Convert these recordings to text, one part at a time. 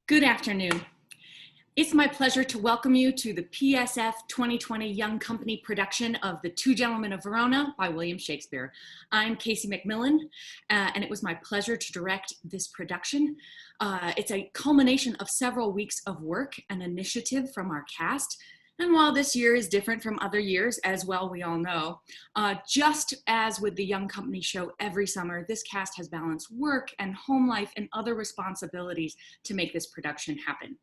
Good afternoon. It's my pleasure to welcome you to the PSF 2020 Young Company production of The Two Gentlemen of Verona by William Shakespeare. I'm Casey McMillan, and it was my pleasure to direct this production. It's a culmination of several weeks of work and initiative from our cast. And while this year is different from other years, as well we all know, just as with the Young Company show every summer, this cast has balanced work and home life and other responsibilities to make this production happen.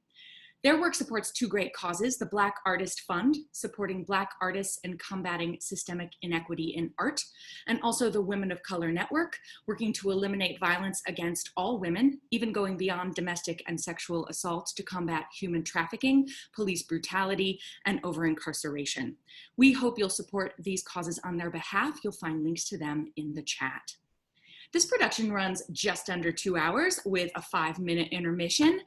Their work supports two great causes: the Black Artist Fund, supporting Black artists and combating systemic inequity in art, and also the Women of Color Network, working to eliminate violence against all women, even going beyond domestic and sexual assault to combat human trafficking, police brutality, and over-incarceration. We hope you'll support these causes on their behalf. You'll find links to them in the chat. This production runs just under 2 hours with a 5-minute intermission.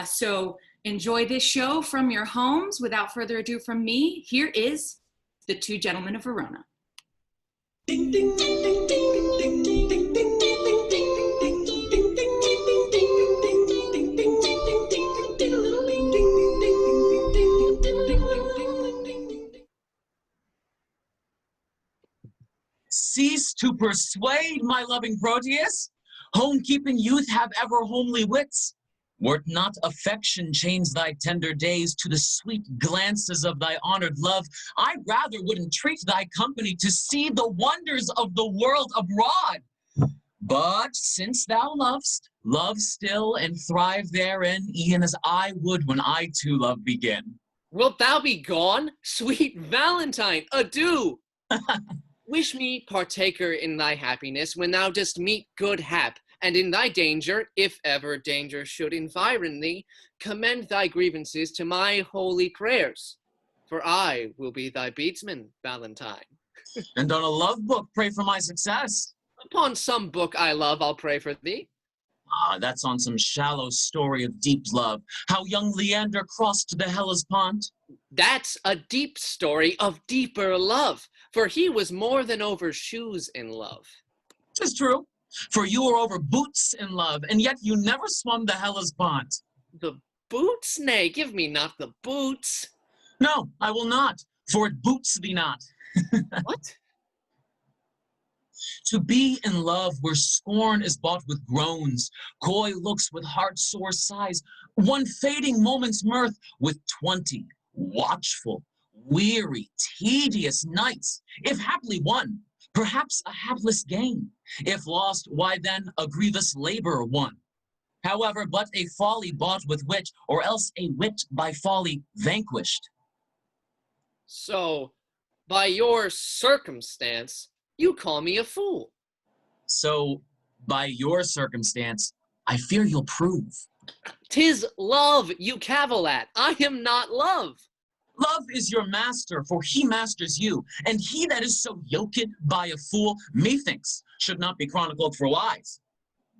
So enjoy this show from your homes. Without further ado from me, here is The Two Gentlemen of Verona. Ding, ding, ding, ding, ding, ding, ding, ding, ding, ding, ding, ding, ding, ding, ding. Cease to persuade, my loving Proteus. Home-keeping youth have ever homely wits. Were't not affection chains thy tender days to the sweet glances of thy honored love, I rather would entreat thy company to see the wonders of the world abroad. But since thou lovest, love still and thrive therein, e'en as I would when I to love begin. Wilt thou be gone? Sweet Valentine, adieu! Wish me partaker in thy happiness when thou dost meet good hap, and in thy danger, if ever danger should environ thee, commend thy grievances to my holy prayers. For I will be thy beadsman, Valentine. And on a love book, pray for my success. Upon some book I love, I'll pray for thee. Ah, that's on some shallow story of deep love, how young Leander crossed the Hellespont. That's a deep story of deeper love, for he was more than over shoes in love. 'Tis true, for you were over boots in love, and yet you never swum the Hellespont. The boots? Nay, give me not the boots. No, I will not, for it boots thee not. What? To be in love where scorn is bought with groans, coy looks with heart-sore sighs, one fading moment's mirth with 20 watchful, weary, tedious nights, if haply won, perhaps a hapless gain, if lost, why then a grievous labor won. However, but a folly bought with wit, or else a wit by folly vanquished. So, by your circumstance, you call me a fool. So, by your circumstance, I fear you'll prove. 'Tis love you cavil at. I am not love. Love is your master, for he masters you, and he that is so yoked by a fool, methinks, should not be chronicled for wise.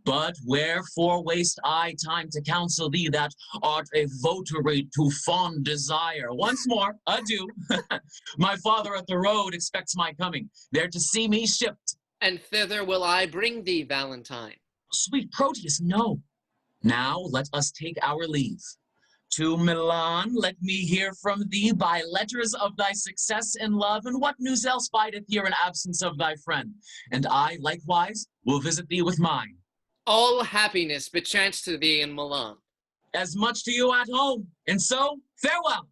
But wherefore waste I time to counsel thee that art a votary to fond desire? Once more, adieu. My father at the road expects my coming, there to see me shipped. And thither will I bring thee, Valentine. Sweet Proteus, no. Now let us take our leave. To Milan, let me hear from thee by letters of thy success in love, and what news else bideth here in absence of thy friend. And I, likewise, will visit thee with mine. All happiness bechance to thee in Milan. As much to you at home, and so, farewell.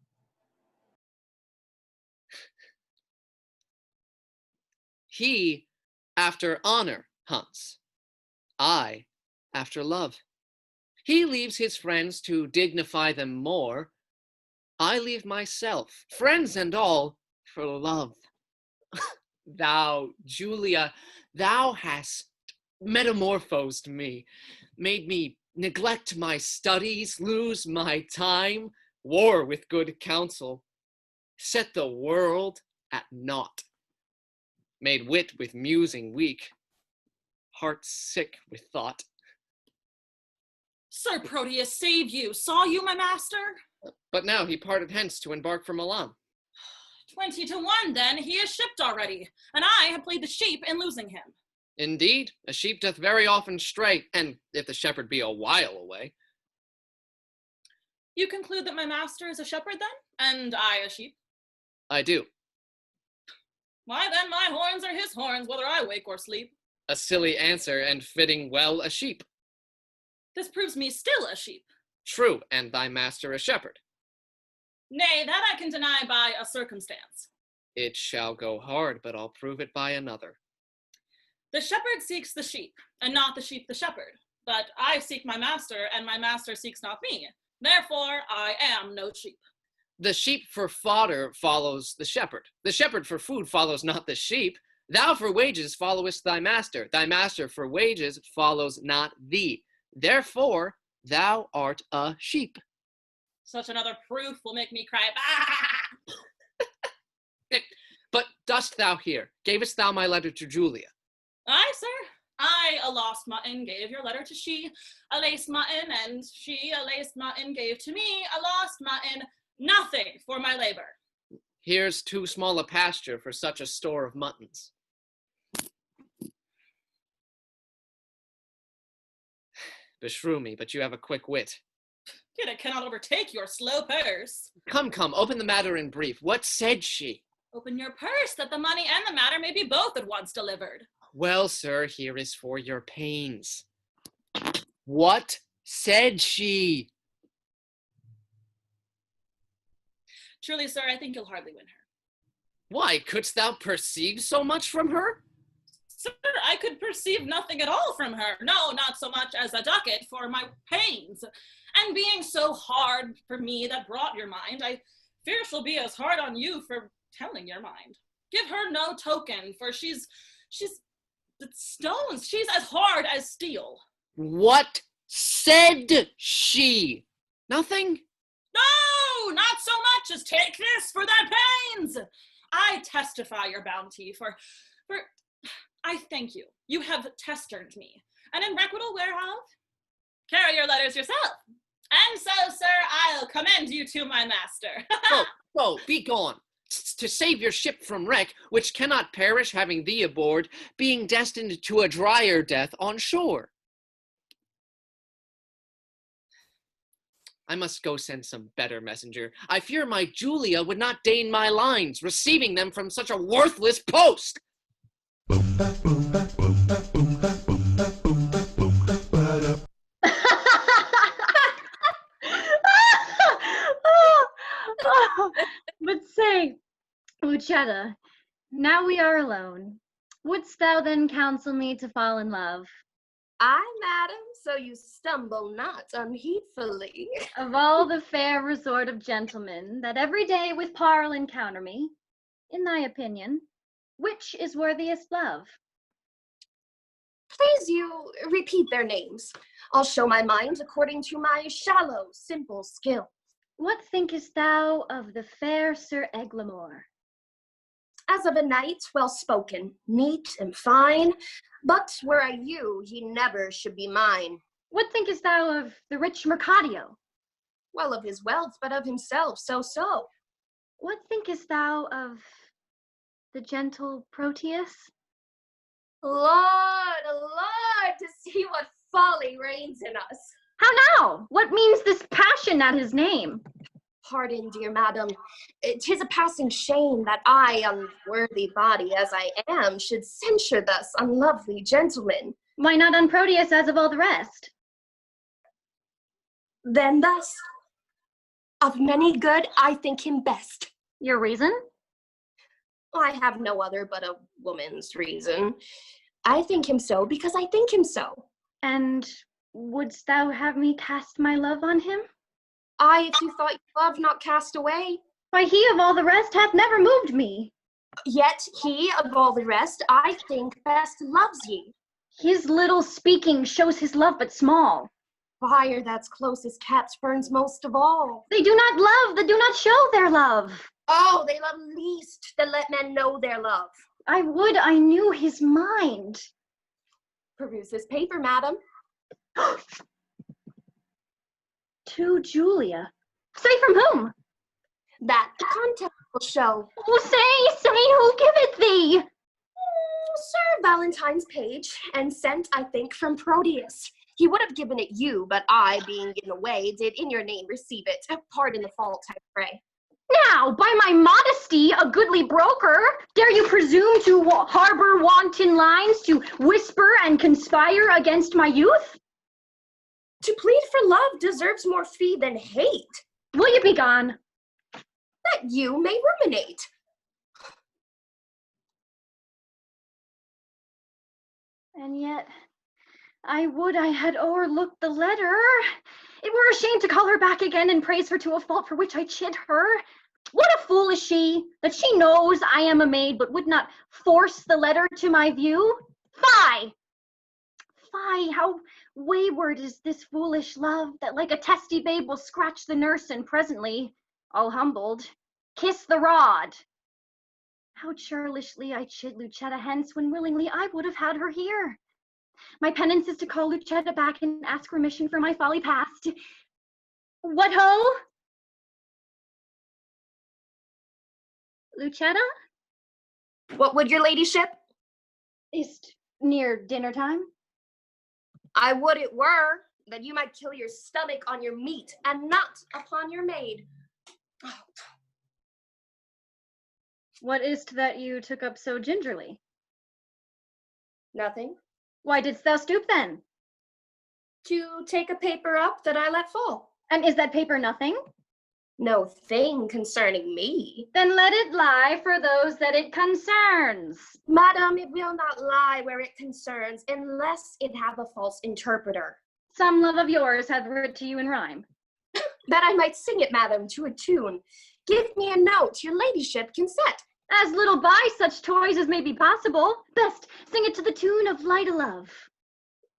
He after honor hunts, I after love. He leaves his friends to dignify them more. I leave myself, friends and all, for love. Thou, Julia, thou hast metamorphosed me, made me neglect my studies, lose my time, war with good counsel, set the world at naught, made wit with musing weak, heart sick with thought. Sir Proteus, save you! Saw you, my master? But now he parted hence to embark for Milan. 20 to 1, then, he is shipped already, and I have played the sheep in losing him. Indeed, a sheep doth very often stray, and if the shepherd be a while away. You conclude that my master is a shepherd then, and I a sheep? I do. Why then my horns are his horns, whether I wake or sleep. A silly answer, and fitting well a sheep. This proves me still a sheep. True, and thy master a shepherd. Nay, that I can deny by a circumstance. It shall go hard, but I'll prove it by another. The shepherd seeks the sheep, and not the sheep the shepherd. But I seek my master, and my master seeks not me. Therefore, I am no sheep. The sheep for fodder follows the shepherd. The shepherd for food follows not the sheep. Thou for wages followest thy master. Thy master for wages follows not thee. Therefore, thou art a sheep. Such another proof will make me cry, bah! But dost thou hear? Gavest thou my letter to Julia? Aye, sir. I, a lost mutton, gave your letter to she, a lace mutton, and she, a laced mutton, gave to me, a lost mutton, nothing for my labor. Here's too small a pasture for such a store of muttons. Beshrew me, but you have a quick wit. Yet it cannot overtake your slow purse. Come, open the matter in brief. What said she? Open your purse, that the money and the matter may be both at once delivered. Well, sir, here is for your pains. What said she? Truly, sir, I think you'll hardly win her. Why, couldst thou perceive so much from her? Sir, I could perceive nothing at all from her. No, not so much as a ducat for my pains. And being so hard for me that brought your mind, I fear she'll be as hard on you for telling your mind. Give her no token, for she's stones. She's as hard as steel. What said she? Nothing? No, not so much as take this for thy pains. I testify your bounty, for I thank you. You have testerned me, and in requital whereof, carry your letters yourself. And so, sir, I'll commend you to my master. Go, be gone. To save your ship from wreck, which cannot perish having thee aboard, being destined to a drier death on shore. I must go send some better messenger. I fear my Julia would not deign my lines, receiving them from such a worthless post. But say, Lucetta, now we are alone. Wouldst thou then counsel me to fall in love? Aye, madam, so you stumble not unheedfully. Of all the fair resort of gentlemen that every day with parle encounter me, in thy opinion, which is worthiest love? Please you repeat their names. I'll show my mind according to my shallow, simple skill. What thinkest thou of the fair Sir Eglamour? As of a knight, well spoken, neat and fine, but were I you, he never should be mine. What thinkest thou of the rich Mercadio? Well of his wealth, but of himself, so. What thinkest thou of the gentle Proteus? Lord, to see what folly reigns in us. How now? What means this passion at his name? Pardon, dear madam, 'tis a passing shame that I, unworthy body as I am, should censure thus unlovely gentlemen. Why not on Proteus as of all the rest? Then thus, of many good, I think him best. Your reason? I have no other but a woman's reason. I think him so because I think him so. And wouldst thou have me cast my love on him? Aye, if you thought your love not cast away. Why, he of all the rest hath never moved me. Yet he of all the rest, I think, best loves ye. His little speaking shows his love but small. Fire that's close as cats burns most of all. They do not love that do not show their love. Oh, they love least that let men know their love. I would I knew his mind. Peruse this paper, madam. To Julia. Say from whom? That the content will show. Oh, say who giveth thee? Sir Valentine's page, and sent, I think, from Proteus. He would have given it you, but I, being in the way, did in your name receive it. Pardon the fault, I pray. Now, by my modesty, a goodly broker, dare you presume to harbor wanton lines, to whisper and conspire against my youth? To plead for love deserves more fee than hate. Will you be gone? That you may ruminate. And yet, I would I had o'erlooked the letter. It were a shame to call her back again and praise her to a fault for which I chid her. What a fool is she, that she knows I am a maid, but would not force the letter to my view? Fie! Fie, how wayward is this foolish love, that like a testy babe will scratch the nurse and presently, all humbled, kiss the rod. How churlishly I chid Lucetta hence, when willingly I would have had her here. My penance is to call Lucetta back and ask remission for my folly past. What ho? Lucetta? What would your ladyship? Is't near dinner time? I would it were, that you might kill your stomach on your meat, and not upon your maid. What is't that you took up so gingerly? Nothing. Why didst thou stoop then? To take a paper up that I let fall. And is that paper nothing? No thing concerning me. Then let it lie for those that it concerns. Madam, it will not lie where it concerns, unless it have a false interpreter. Some love of yours hath writ to you in rhyme. That I might sing it, madam, to a tune. Give me a note your ladyship can set. As little buy such toys as may be possible. Best sing it to the tune of Light o' Love.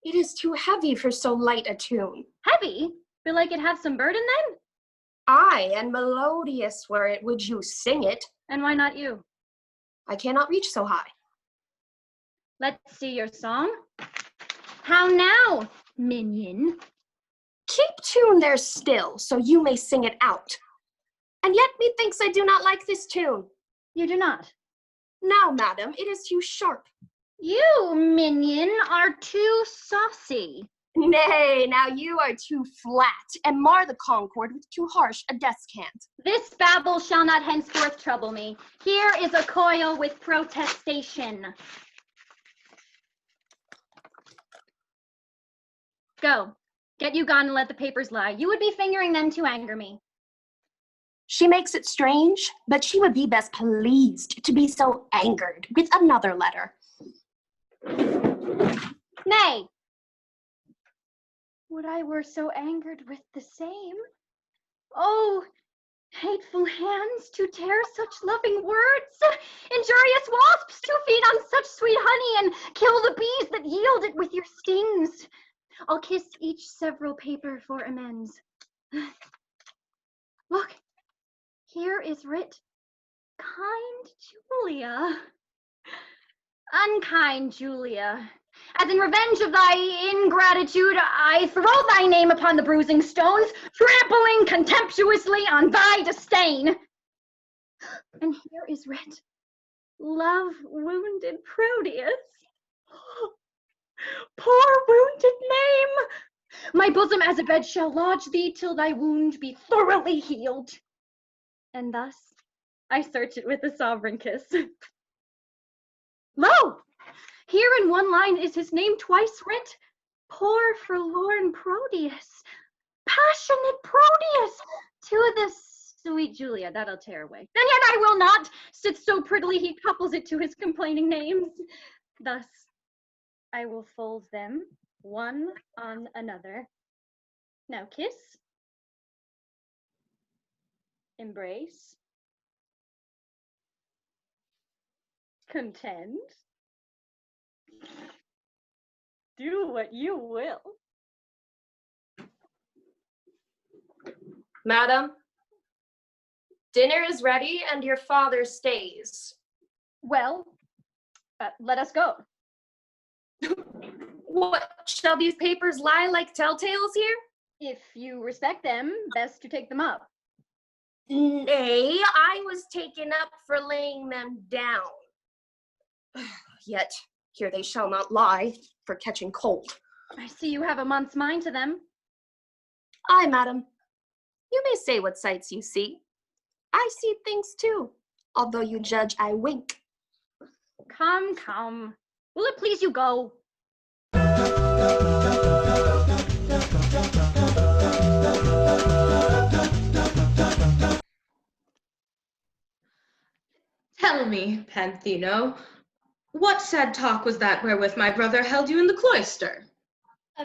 It is too heavy for so light a tune. Heavy? Belike it hath some burden then? Aye, and melodious were it, would you sing it. And why not you? I cannot reach so high. Let's see your song. How now, minion? Keep tune there still, so you may sing it out. And yet methinks I do not like this tune. You do not. Now, madam, it is too sharp. You, minion, are too saucy. Nay, now you are too flat, and mar the concord with too harsh a descant. This babble shall not henceforth trouble me. Here is a coil with protestation. Go. Get you gone and let the papers lie. You would be fingering them to anger me. She makes it strange, but she would be best pleased to be so angered with another letter. Nay. Would I were so angered with the same. Oh, hateful hands to tear such loving words, injurious wasps to feed on such sweet honey and kill the bees that yield it with your stings. I'll kiss each several paper for amends. Look, here is writ, kind Julia, unkind Julia. As in revenge of thy ingratitude, I throw thy name upon the bruising stones, trampling contemptuously on thy disdain. And here is writ, love wounded Proteus. Poor wounded name! My bosom as a bed shall lodge thee till thy wound be thoroughly healed. And thus I search it with a sovereign kiss. Lo! Here in one line is his name twice writ. Poor forlorn Proteus. Passionate Proteus. To the sweet Julia, that'll tear away. And yet I will not. Sit so prettily he couples it to his complaining names. Thus I will fold them one on another. Now kiss. Embrace. Contend. Do what you will. Madam, dinner is ready and your father stays. Well, let us go. What, shall these papers lie like telltales here? If you respect them, best to take them up. Nay, I was taken up for laying them down. Yet here they shall not lie for catching cold. I see you have a month's mind to them. Aye, madam. You may say what sights you see. I see things too, although you judge I wink. Come, come. Will it please you go? Tell me, Panthino, what sad talk was that wherewith my brother held you in the cloister?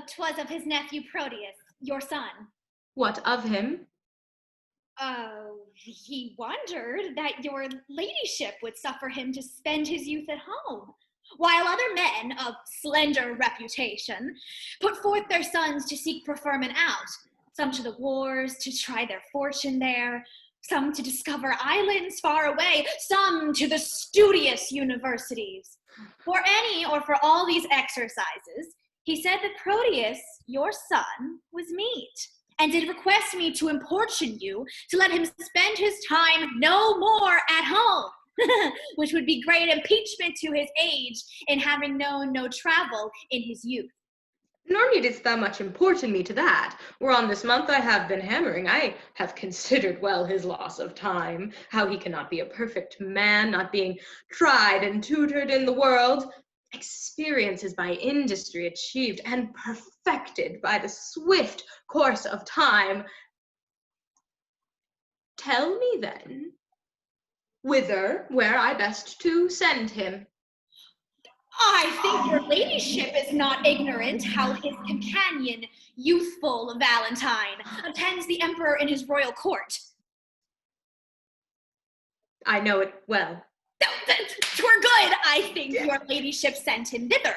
'Twas of his nephew Proteus, your son. What of him? He wondered that your ladyship would suffer him to spend his youth at home, while other men of slender reputation put forth their sons to seek preferment out, some to the wars to try their fortune there, some to discover islands far away, some to the studious universities. For any or for all these exercises, he said that Proteus, your son, was meet, and did request me to importune you to let him spend his time no more at home, which would be great impeachment to his age in having known no travel in his youth. Nor needest thou much importune me to that. Whereon this month I have been hammering, I have considered well his loss of time, how he cannot be a perfect man, not being tried and tutored in the world. Experience is by industry achieved and perfected by the swift course of time. Tell me then, where I best to send him? I think your ladyship is not ignorant how his companion, youthful Valentine, attends the emperor in his royal court. I know it well. 'Twere good, I think, your ladyship sent him thither.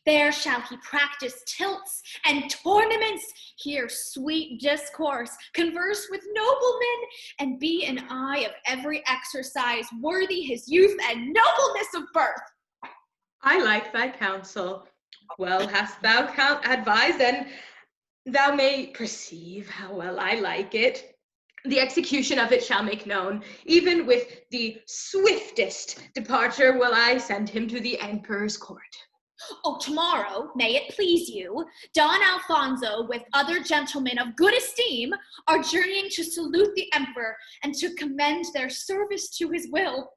There shall he practice tilts and tournaments, hear sweet discourse, converse with noblemen, and be an eye of every exercise worthy his youth and nobleness of birth. I like thy counsel. Well hast thou advised, and thou may perceive how well I like it. The execution of it shall make known. Even with the swiftest departure will I send him to the emperor's court. Oh, tomorrow, may it please you, Don Alfonso, with other gentlemen of good esteem, are journeying to salute the emperor and to commend their service to his will.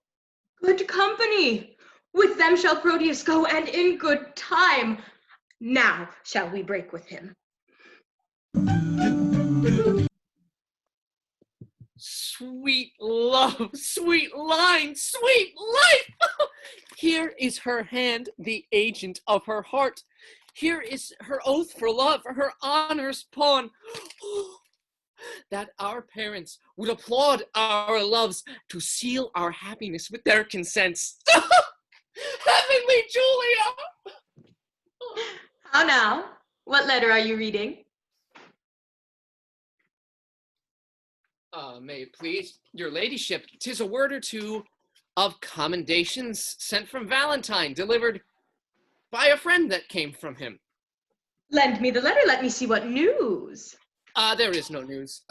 Good company. With them shall Proteus go, and in good time. Now shall we break with him. Sweet love, sweet line, sweet life! Here is her hand, the agent of her heart. Here is her oath for love, her honor's pawn. That our parents would applaud our loves to seal our happiness with their consents. Heavenly Julia! How now? What letter are you reading? May it please your ladyship, 'tis a word or two of commendations sent from Valentine, delivered by a friend that came from him. Lend me the letter, let me see what news. There is no news,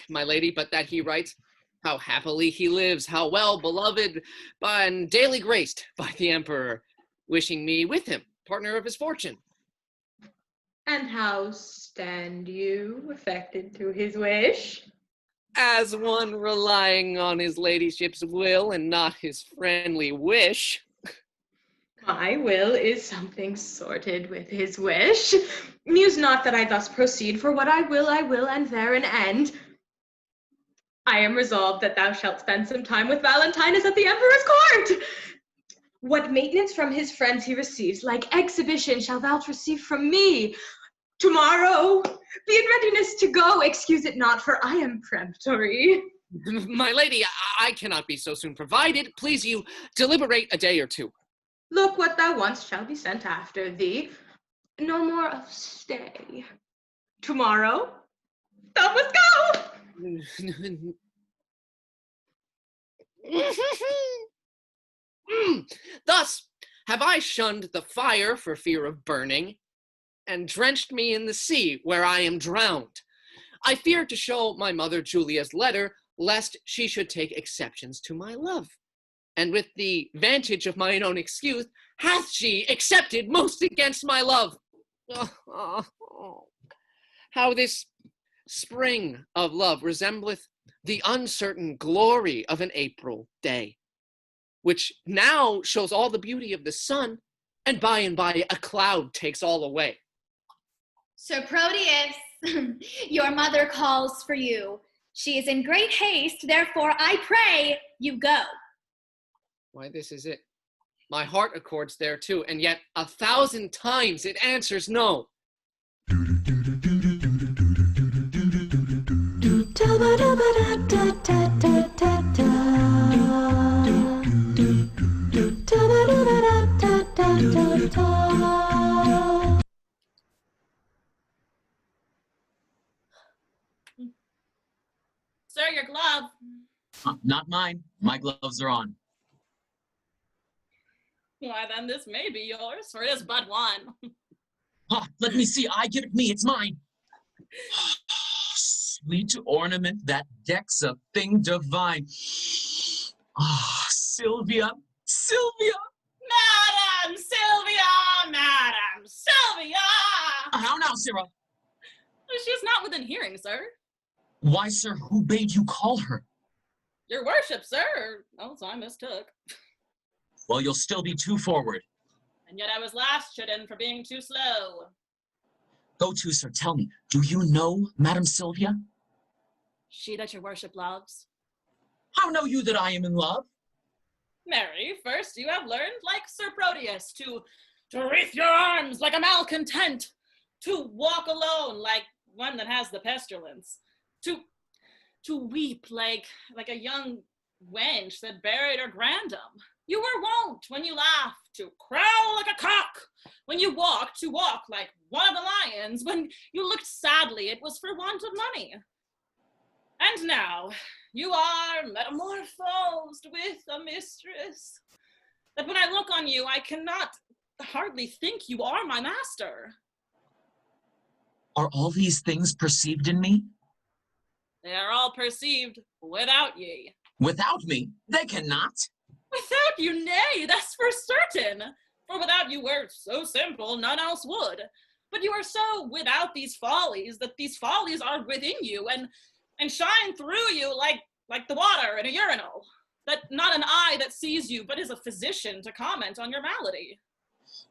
my lady, but that he writes how happily he lives, how well beloved and daily graced by the emperor, wishing me with him, partner of his fortune. And how stand you, affected to his wish? As one relying on his ladyship's will and not his friendly wish. My will is something sorted with his wish. Muse not that I thus proceed, for what I will, and there an end. I am resolved that thou shalt spend some time with Valentinus at the emperor's court. What maintenance from his friends he receives, like exhibition shall thou receive from me. Tomorrow, be in readiness to go. Excuse it not, for I am peremptory. My lady, I cannot be so soon provided. Please you, deliberate a day or two. Look, what thou wants shall be sent after thee. No more of stay. Tomorrow, thou must go. Thus have I shunned the fire for fear of burning, and drenched me in the sea where I am drowned. I feared to show my mother Julia's letter, lest she should take exceptions to my love. And with the vantage of mine own excuse, hath she accepted most against my love. How this spring of love resembleth the uncertain glory of an April day, which now shows all the beauty of the sun, and by a cloud takes all away. Sir Proteus, your mother calls for you. She is in great haste, therefore I pray you go. Why, this is it. My heart accords there too, and yet 1,000 times it answers no. Sir, your glove. Not mine. My gloves are on. Why, then this may be yours, for it is but one. Let me see. I give it me. It's mine. Sweet ornament that decks a thing divine. Sylvia, Sylvia. Madam Sylvia, Madam Sylvia. How now, Sarah? She's not within hearing, sir. Why, sir, who bade you call her? Your worship, sir. Oh, so I mistook. Well, you'll still be too forward. And yet I was last chidden for being too slow. Go to, sir, tell me, do you know Madam Sylvia? She that your worship loves. How know you that I am in love? Mary, first you have learned, like Sir Proteus, to wreathe your arms like a malcontent, to walk alone like one that has the pestilence, to weep like a young wench that buried her grandam. You were wont, when you laughed, to crow like a cock. When you walked, to walk like one of the lions. When you looked sadly, it was for want of money. And now, you are metamorphosed with a mistress, that when I look on you, I cannot hardly think you are my master. Are all these things perceived in me? They are all perceived without ye. Without me? They cannot. Without you, nay, that's for certain. For without you were so simple, none else would. But you are so without these follies, that these follies are within you, and shine through you like the water in a urinal, that not an eye that sees you, but is a physician to comment on your malady.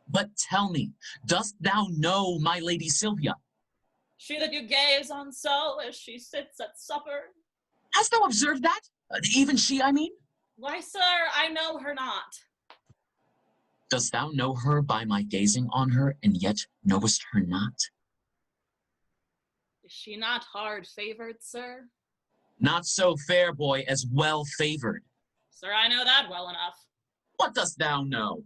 But tell me, dost thou know my lady Sylvia? She that you gaze on so as she sits at supper. Hast thou observed that? Even she, I mean? Why, sir, I know her not. Dost thou know her by my gazing on her, and yet knowest her not? Is she not hard favored, sir? Not so fair, boy, as well favored. Sir, I know that well enough. What dost thou know?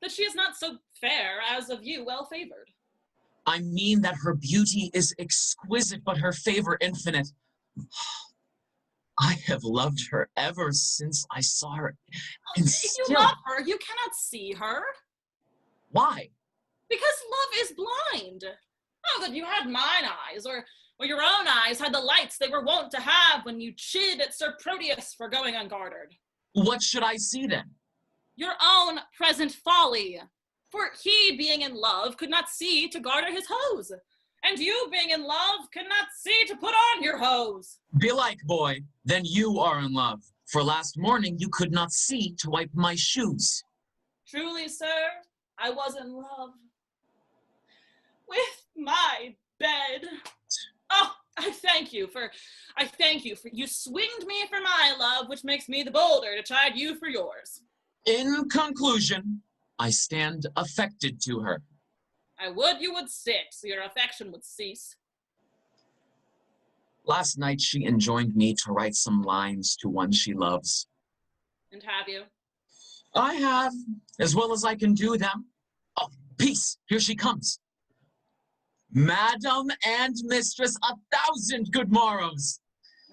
That she is not so fair as of you well favored. I mean that her beauty is exquisite, but her favor infinite. I have loved her ever since I saw her. And if still... you love her, you cannot see her. Why? Because love is blind. Oh, that you had mine eyes, or your own eyes had the lights they were wont to have when you chid at Sir Proteus for going ungartered. What should I see then? Your own present folly. For he, being in love, could not see to garter his hose. And you, being in love, cannot see to put on your hose. Belike, boy, then you are in love. For last morning you could not see to wipe my shoes. Truly, sir, I was in love with my bed. Oh, I thank you for you swinged me for my love, which makes me the bolder to chide you for yours. In conclusion, I stand affected to her. I would you would sit, so your affection would cease. Last night she enjoined me to write some lines to one she loves. And have you? I have, as well as I can do them. Oh, peace, here she comes. Madam and mistress, 1,000 good morrows.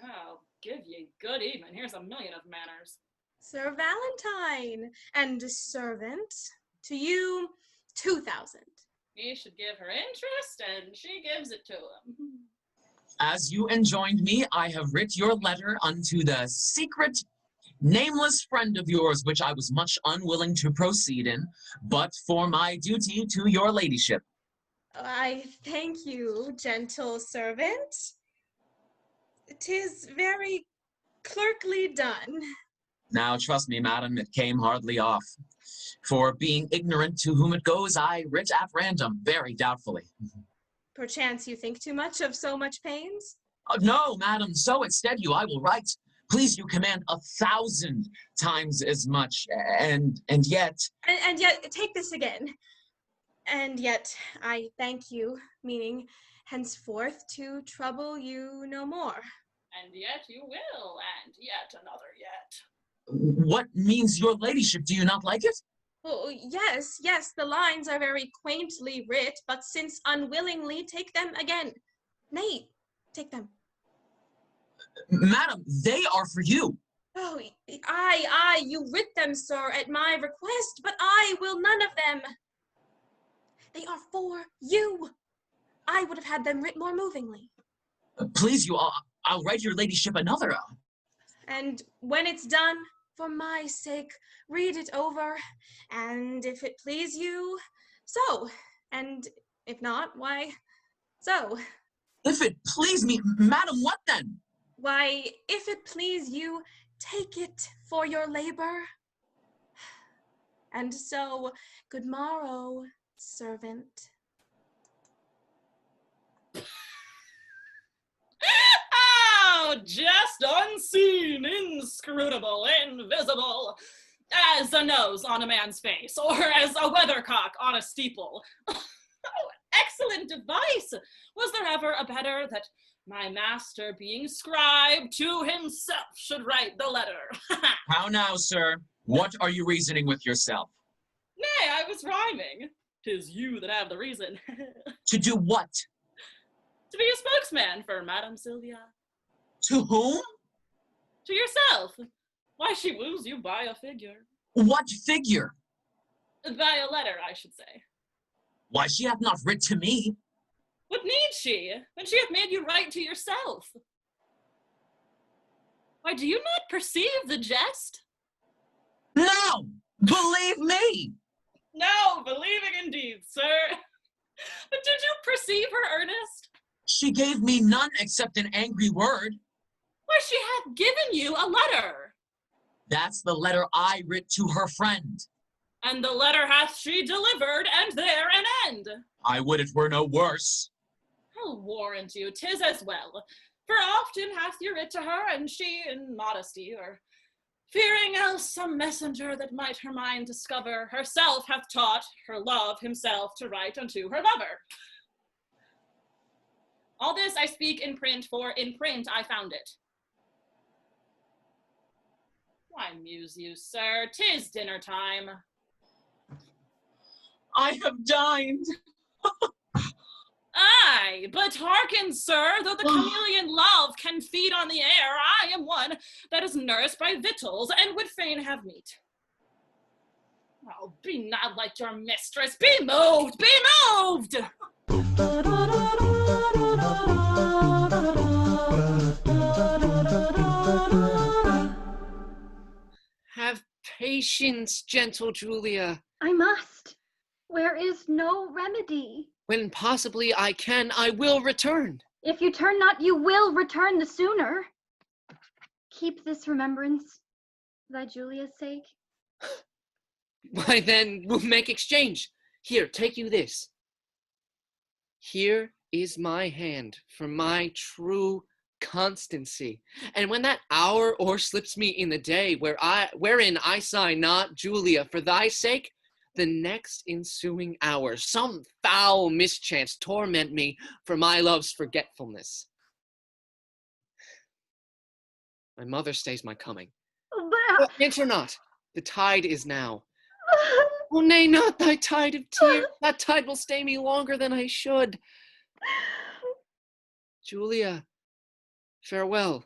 Oh, give ye good even. Here's a million of manners. Sir Valentine, and servant, to you 2,000. He should give her interest, and she gives it to him. As you enjoined me, I have writ your letter unto the secret, nameless friend of yours, which I was much unwilling to proceed in, but for my duty to your ladyship. I thank you, gentle servant. 'Tis very clerkly done. Now, trust me, madam, it came hardly off. For being ignorant to whom it goes, I writ at random, very doubtfully. Perchance you think too much of so much pains? No, madam, so instead you I will write. Please you command 1,000 times as much, and yet... And yet, take this again. And yet, I thank you, meaning henceforth to trouble you no more. And yet you will, and yet another yet. What means your ladyship? Do you not like it? Oh, yes, the lines are very quaintly writ, but since unwillingly, take them again. Nay, take them. Madam, they are for you. Oh, you writ them, sir, at my request, but I will none of them. They are for you. I would have had them writ more movingly. Please you, I'll write your ladyship another. And when it's done, for my sake, read it over, and if it please you, so, and if not, why, so. If it please me, madam, what then? Why, if it please you, take it for your labor. And so, good morrow, servant. Oh, just unseen, inscrutable, invisible, as a nose on a man's face, or as a weathercock on a steeple. Oh, excellent device! Was there ever a better, that my master, being scribe, to himself should write the letter? How now, sir? What are you reasoning with yourself? Nay, I was rhyming. 'Tis you that have the reason. To do what? To be a spokesman for Madame Sylvia. To whom? To yourself. Why, she woos you by a figure. What figure? By a letter, I should say. Why, she hath not writ to me. What needs she, when she hath made you write to yourself? Why, do you not perceive the jest? No! Believe me! No, believing indeed, sir. But did you perceive her earnest? She gave me none except an angry word. Why, she hath given you a letter. That's the letter I writ to her friend. And the letter hath she delivered, and there an end. I would it were no worse. I'll warrant you, 'tis as well. For often hath you writ to her, and she, in modesty, or fearing else some messenger that might her mind discover, herself hath taught her love himself to write unto her lover. All this I speak in print, for in print I found it. Why muse you, sir? 'Tis dinner time. I have dined. Aye, but hearken, sir, though the chameleon love can feed on the air, I am one that is nourished by victuals and would fain have meat. Oh, be not like your mistress. Be moved! Be moved! Have patience, gentle Julia. I must. Where is no remedy. When possibly I can, I will return. If you turn not, you will return the sooner. Keep this remembrance, thy Julia's sake. Why then, we'll make exchange. Here, take you this. Here is my hand for my true constancy. And when that hour o'erslips me in the day wherein I sigh not, Julia, for thy sake, the next ensuing hour, some foul mischance torment me for my love's forgetfulness. My mother stays my coming. But Enter not, the tide is now. Oh, nay, not thy tide of tears. That tide will stay me longer than I should. Julia, farewell.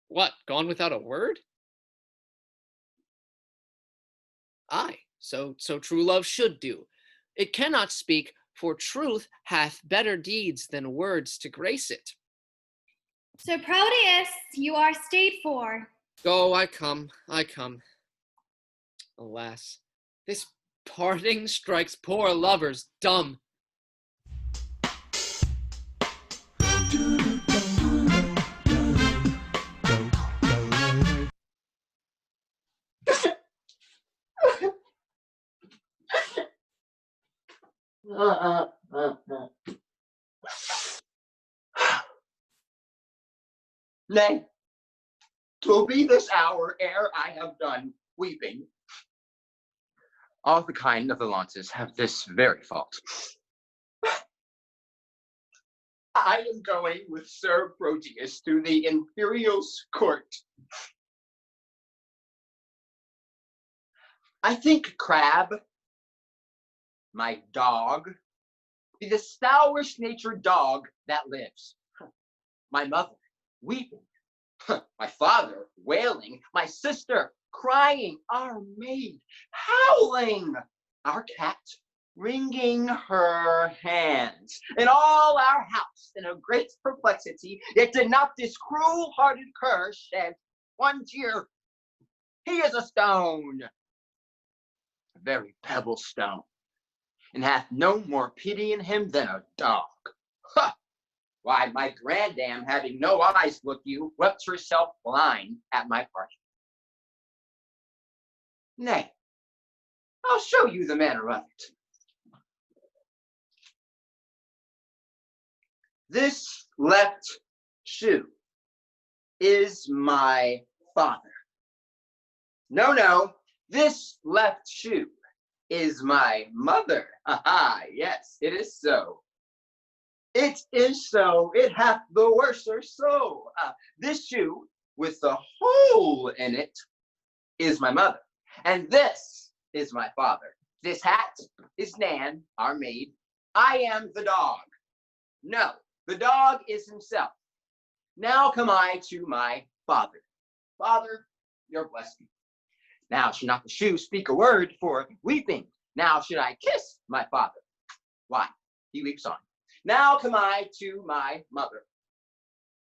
What, gone without a word? Aye, so true love should do. It cannot speak, for truth hath better deeds than words to grace it. Sir Proteus, you are stayed for. Go, I come. Alas, this parting strikes poor lovers dumb. Nay, 'twill be this hour ere I have done weeping. All the kind of the Launces have this very fault. I am going with Sir Proteus to the Imperial's court. I think Crab, my dog, be the stoutest natured dog that lives. My mother weeping, my father wailing, my sister crying, our maid howling, our cat wringing her hands, and all our house in a great perplexity, yet did not this cruel-hearted cur shed one tear. He is a stone, a very pebble stone, and hath no more pity in him than a dog. Ha! Why, my grandam, having no eyes, look you, wept herself blind at my party. Nay, I'll show you the manner of it. This left shoe is my father. No, this left shoe is my mother. Aha, yes, it is so. It is so, it hath the worser so. This shoe with the hole in it is my mother, and this is my father. This hat is Nan, our maid. I am the dog. No, the dog is himself. Now come I to my father. Father, your blessing. Now should not the shoe speak a word for weeping. Now should I kiss my father. Why, he weeps on. Now come I to my mother.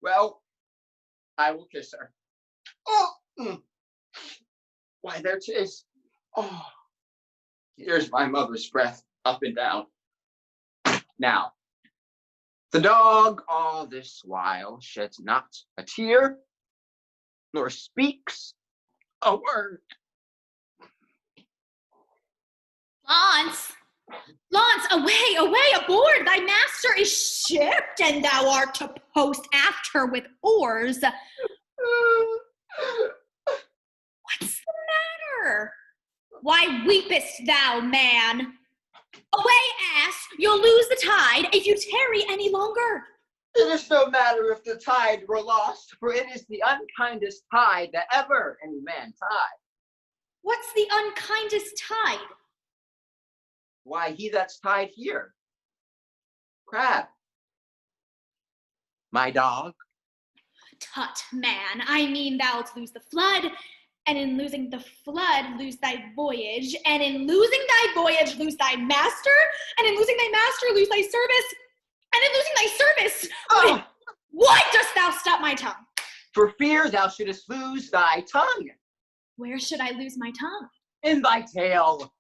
Well, I will kiss her. Oh, why, there 'tis. Oh, here's my mother's breath up and down. Now, the dog all this while sheds not a tear, nor speaks a word. Launce, away, aboard! Thy master is shipped, and thou art to post after with oars. What's the matter? Why weepest thou, man? Away, ass! You'll lose the tide if you tarry any longer. It is no matter if the tide were lost, for it is the unkindest tide that ever any man tied. What's the unkindest tide? Why, he that's tied here. Crab. My dog. Tut, man, I mean thou'lt lose the flood, and in losing the flood lose thy voyage, and in losing thy voyage lose thy master, and in losing thy master lose thy service, and in losing thy service, why dost thou stop my tongue? For fear thou shouldest lose thy tongue. Where should I lose my tongue? In thy tail.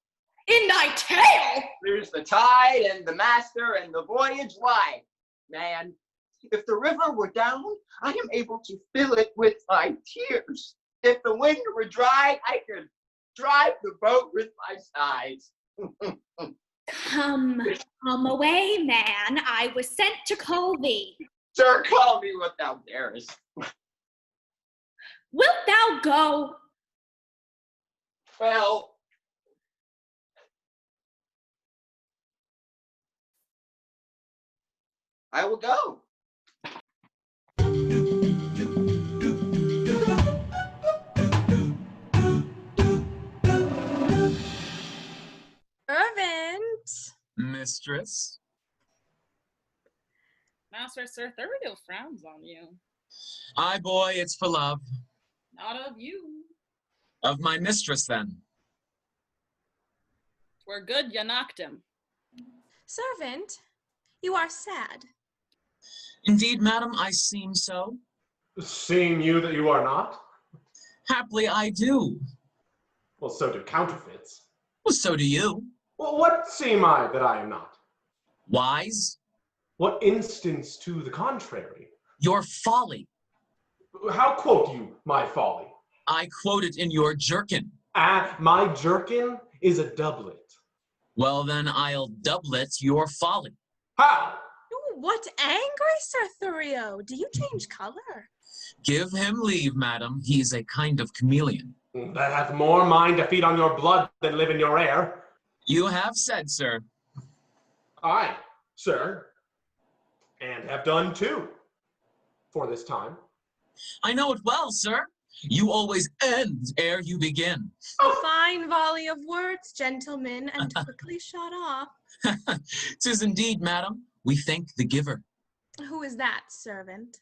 In thy tail? There's the tide and the master and the voyage. Why, man, if the river were down, I am able to fill it with my tears. If the wind were dry, I could drive the boat with my sighs. Come away, man. I was sent to call thee. Sir, call me what thou darest. Wilt thou go? Well, I will go. Servant. Mistress? Master, Sir Thurville frowns on you. Aye, boy, it's for love. Not of you. Of my mistress, then. 'Twere good you knocked him. Servant, you are sad. Indeed, madam, I seem so. Seeing you that you are not? Haply I do. Well, so do counterfeits. Well, so do you. Well, what seem I that I am not? Wise? What instance to the contrary? Your folly. How quote you my folly? I quote it in your jerkin. My jerkin is a doublet. Well, then I'll doublet your folly. How? Ooh, what angry, Sir Thurio? Do you change color? Give him leave, madam. He's a kind of chameleon. That hath more mind to feed on your blood than live in your air. You have said, sir. Aye, sir. And have done too, for this time. I know it well, sir. You always end ere you begin. A fine volley of words, gentlemen, and quickly shot off. 'Tis indeed, madam. We thank the giver. Who is that, servant?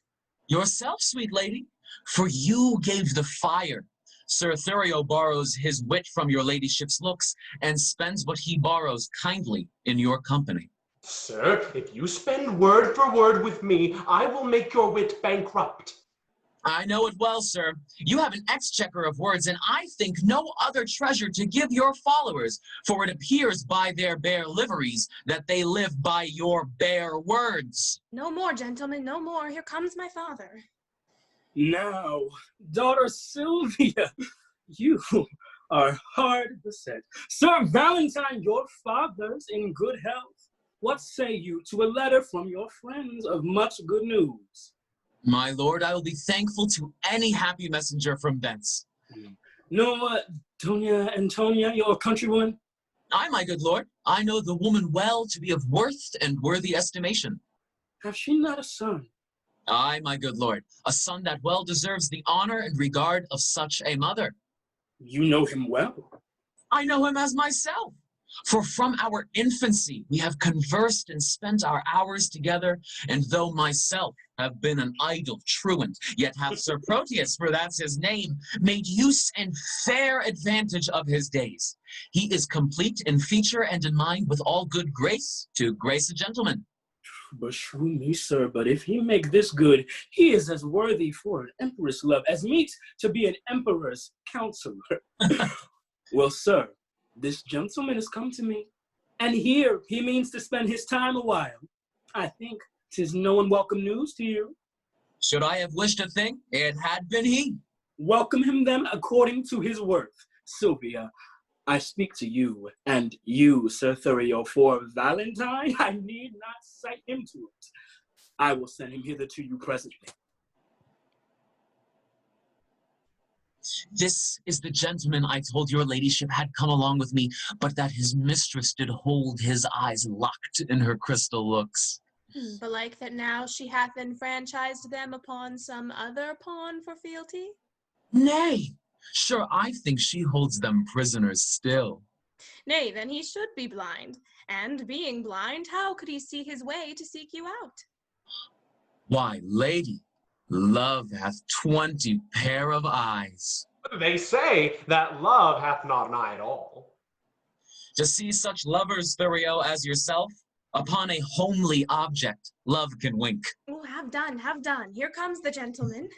Yourself, sweet lady, for you gave the fire. Sir Thurio borrows his wit from your ladyship's looks, and spends what he borrows kindly in your company. Sir, if you spend word for word with me, I will make your wit bankrupt. I know it well, sir. You have an exchequer of words, and I think no other treasure to give your followers, for it appears by their bare liveries that they live by your bare words. No more, gentlemen, no more. Here comes my father. Now, daughter Sylvia, you are hard beset. Sir Valentine, your father's in good health. What say you to a letter from your friends of much good news? My lord, I will be thankful to any happy messenger from thence. No, Doña Antonia, your countrywoman? Aye, my good lord, I know the woman well to be of worth and worthy estimation. Have she not a son? Aye, my good lord, a son that well deserves the honor and regard of such a mother. You know him well. I know him as myself. For from our infancy we have conversed and spent our hours together, and though myself have been an idle truant, yet hath Sir Proteus, for that's his name, made use and fair advantage of his days. He is complete in feature and in mind, with all good grace to grace a gentleman. Beshrew me, sir, but if he make this good, he is as worthy for an empress' love as meet to be an emperor's counselor. Well, sir, this gentleman has come to me, and here he means to spend his time a while. I think 'tis no unwelcome news to you. Should I have wished a thing, it had been he. Welcome him then according to his worth. Sylvia, I speak to you, and you, Sir Thurio, for Valentine, I need not cite him to it. I will send him hither to you presently. This is the gentleman I told your ladyship had come along with me, but that his mistress did hold his eyes locked in her crystal looks. Belike that now she hath enfranchised them upon some other pawn for fealty? Nay, sure I think she holds them prisoners still. Nay, then he should be blind. And being blind, how could he see his way to seek you out? Why, lady, love hath 20 pair of eyes. They say that love hath not an eye at all. To see such lovers, Thurio, as yourself, upon a homely object, love can wink. Oh, have done, have done. Here comes the gentleman.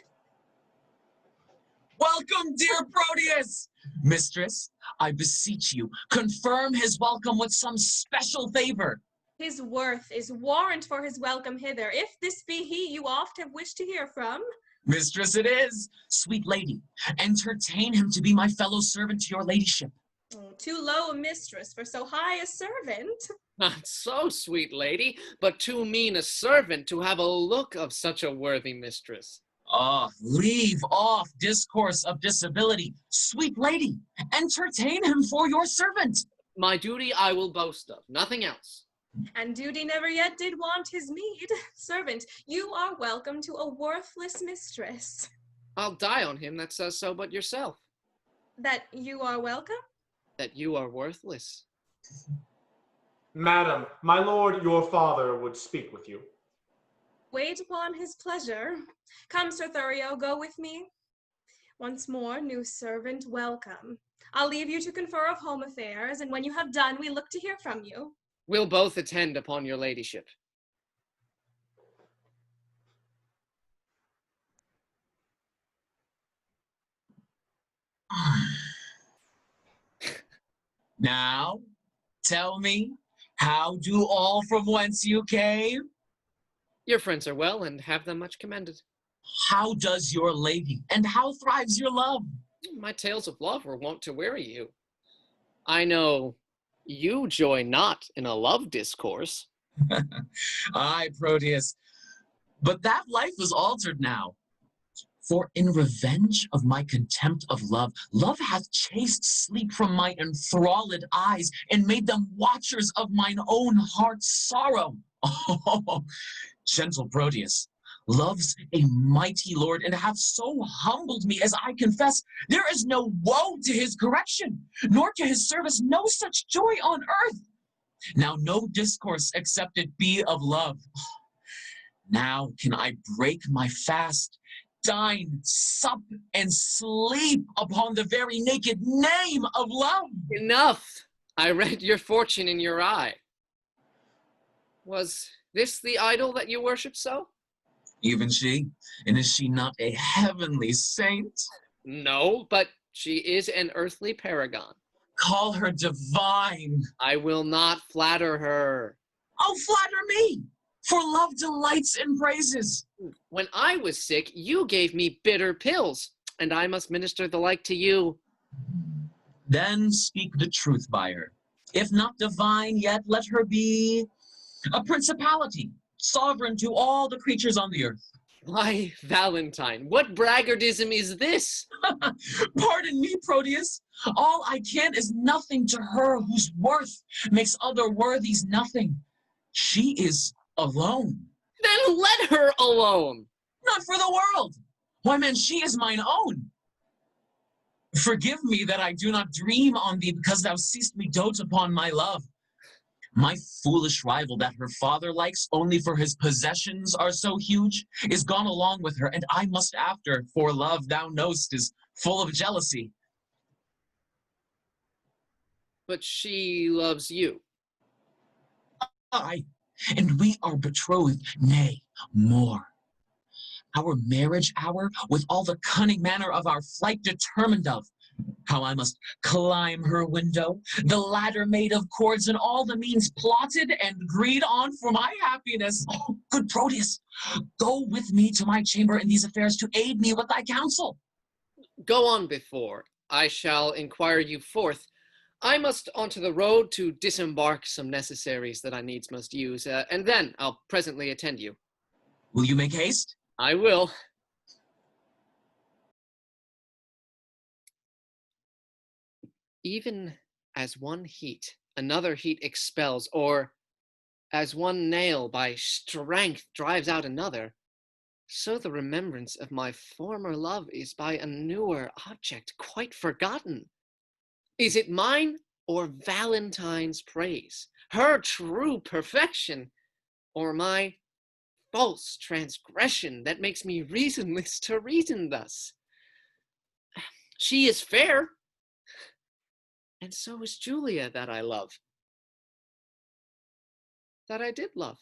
Welcome, dear Proteus! Mistress, I beseech you, confirm his welcome with some special favor. His worth is warrant for his welcome hither, if this be he you oft have wished to hear from. Mistress it is. Sweet lady, entertain him to be my fellow servant to your ladyship. Oh, too low a mistress for so high a servant. Not so, sweet lady, but too mean a servant to have a look of such a worthy mistress. Ah, leave off discourse of disability. Sweet lady, entertain him for your servant. My duty I will boast of, nothing else. And duty never yet did want his meed. Servant, you are welcome to a worthless mistress. I'll die on him that says so but yourself. That you are welcome? That you are worthless. Madam, my lord, your father would speak with you. Wait upon his pleasure. Come, Sir Thurio, go with me. Once more, new servant, welcome. I'll leave you to confer of home affairs, and when you have done, we look to hear from you. We'll both attend upon your ladyship. Now, tell me, how do all from whence you came? Your friends are well and have them much commended. How does your lady, and how thrives your love? My tales of love were wont to weary you. I know you joy not in a love discourse. Aye, Proteus, but that life is altered now. For in revenge of my contempt of love, love hath chased sleep from my enthralled eyes, and made them watchers of mine own heart's sorrow. Oh, gentle Proteus, love's a mighty lord, and hath so humbled me, as I confess, there is no woe to his correction, nor to his service no such joy on earth. Now no discourse except it be of love. Now can I break my fast, dine, sup, and sleep upon the very naked name of love. Enough! I read your fortune in your eye. Was this the idol that you worship so? Even she, and is she not a heavenly saint? No, but she is an earthly paragon. Call her divine. I will not flatter her. Oh, flatter me, for love delights in praises. When I was sick, you gave me bitter pills, and I must minister the like to you. Then speak the truth by her. If not divine, yet let her be a principality, sovereign to all the creatures on the earth. Why, Valentine, what braggartism is this? Pardon me, Proteus. All I can is nothing to her whose worth makes other worthies nothing. She is alone. Then let her alone. Not for the world. Why, man, she is mine own. Forgive me that I do not dream on thee, because thou seest me dote upon my love. My foolish rival that her father likes only for his possessions are so huge is gone along with her, and I must after, for love, thou knowst, is full of jealousy. But she loves you. Aye, and we are betrothed, nay, more. Our marriage hour, with all the cunning manner of our flight determined of, how I must climb her window, the ladder made of cords, and all the means plotted and agreed on for my happiness. Oh, good Proteus, go with me to my chamber in these affairs to aid me with thy counsel. Go on before. I shall inquire you forth. I must onto the road to disembark some necessaries that I needs must use, and then I'll presently attend you. Will you make haste? I will. Even as one heat another heat expels, or as one nail by strength drives out another, so the remembrance of my former love is by a newer object quite forgotten. Is it mine or Valentine's praise, her true perfection, or my false transgression that makes me reasonless to reason thus? She is fair, and so is Julia that I love, that I did love.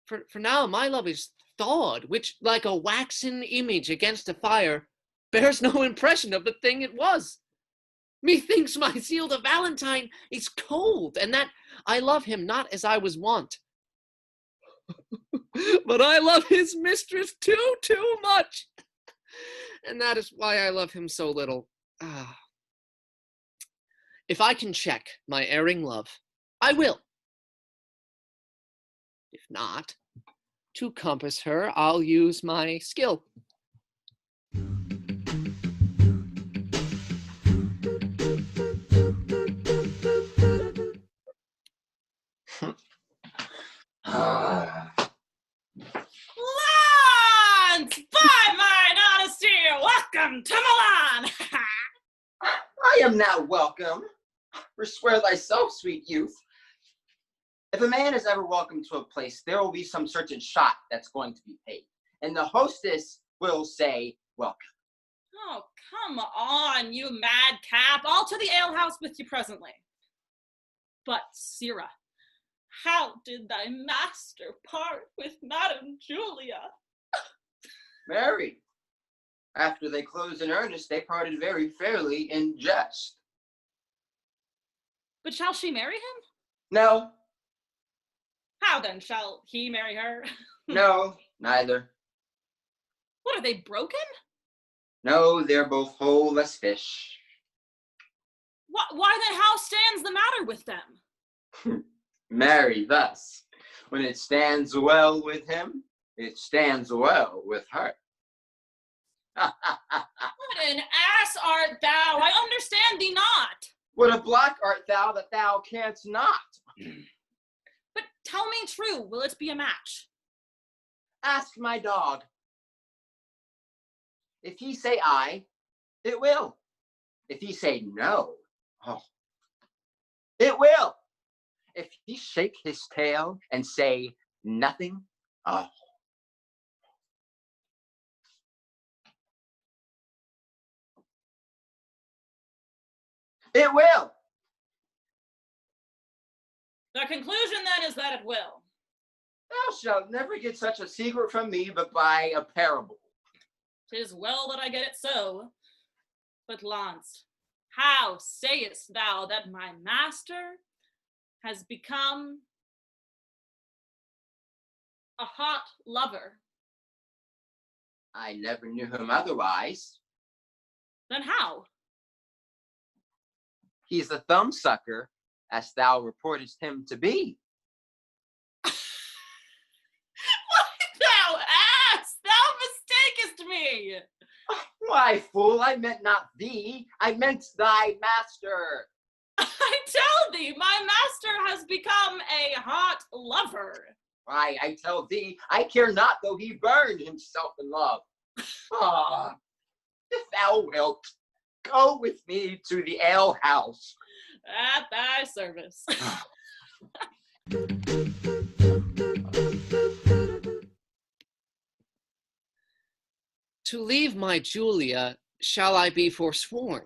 For now my love is thawed, which, like a waxen image against a fire, bears no impression of the thing it was. Methinks my zeal to Valentine is cold, and that I love him not as I was wont. But I love his mistress too much, and that is why I love him so little. If I can check my erring love, I will. If not, to compass her, I'll use my skill. Lance, by mine honesty, welcome to Milan. I am not welcome. Forswear thyself, sweet youth. If a man is ever welcome to a place, there will be some certain shot that's going to be paid. And the hostess will say, welcome. Oh, come on, you madcap. I'll to the alehouse with you presently. But, Sirrah, how did thy master part with Madame Julia? Married. After they closed in earnest, they parted very fairly in jest. But shall she marry him? No, How then shall he marry her? no, neither. What, are they broken? No, they're both whole as fish. Why then how stands the matter with them? Marry thus. When it stands well with him, it stands well with her. What an ass art thou! I understand thee not. What a block art thou that thou canst not? But tell me true, will it be a match? Ask my dog. If he say aye, it will. If he say no, oh, it will. If he shake his tail and say nothing, oh. It will. The conclusion then is that it will. Thou shalt never get such a secret from me but by a parable. 'Tis well that I get it so. But Launce, how sayest thou that my master has become a hot lover? I never knew him otherwise. Then how? He's a thumbsucker, as thou reportest him to be. Thou ass! Thou mistakest me! Why, fool, I meant not thee, I meant thy master. I tell thee, my master has become a hot lover. Why, I tell thee, I care not though he burned himself in love. Ah, if thou wilt, go with me to the alehouse. At thy service. To leave my Julia shall I be forsworn.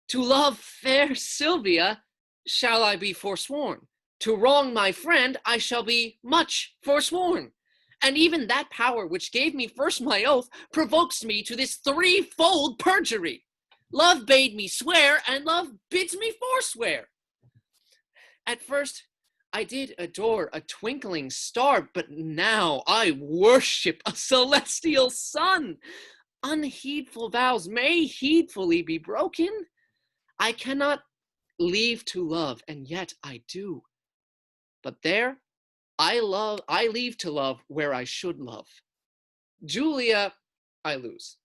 To love fair Sylvia shall I be forsworn. To wrong my friend I shall be much forsworn. And even that power which gave me first my oath provokes me to this threefold perjury. Love bade me swear, and love bids me forswear. At first I did adore a twinkling star, but now I worship a celestial sun. Unheedful vows may heedfully be broken. I cannot leave to love, and yet I do. But there, I leave to love where I should love. Julia, I lose,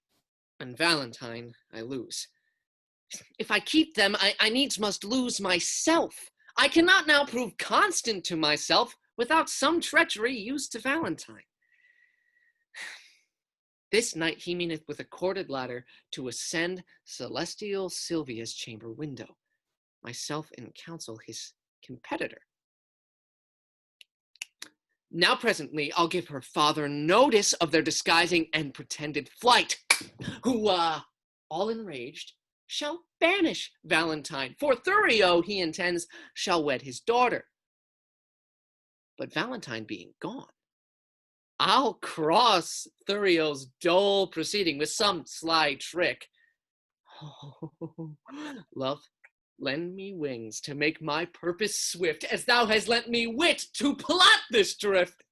and Valentine, I lose. If I keep them, I needs must lose myself. I cannot now prove constant to myself without some treachery used to Valentine. This night he meaneth with a corded ladder to ascend celestial Sylvia's chamber window, myself in counsel his competitor. Now presently I'll give her father notice of their disguising and pretended flight, who, all enraged, shall banish Valentine, for Thurio, he intends, shall wed his daughter. But Valentine being gone, I'll cross Thurio's dull proceeding with some sly trick. Oh, love, lend me wings to make my purpose swift, as thou hast lent me wit to plot this drift.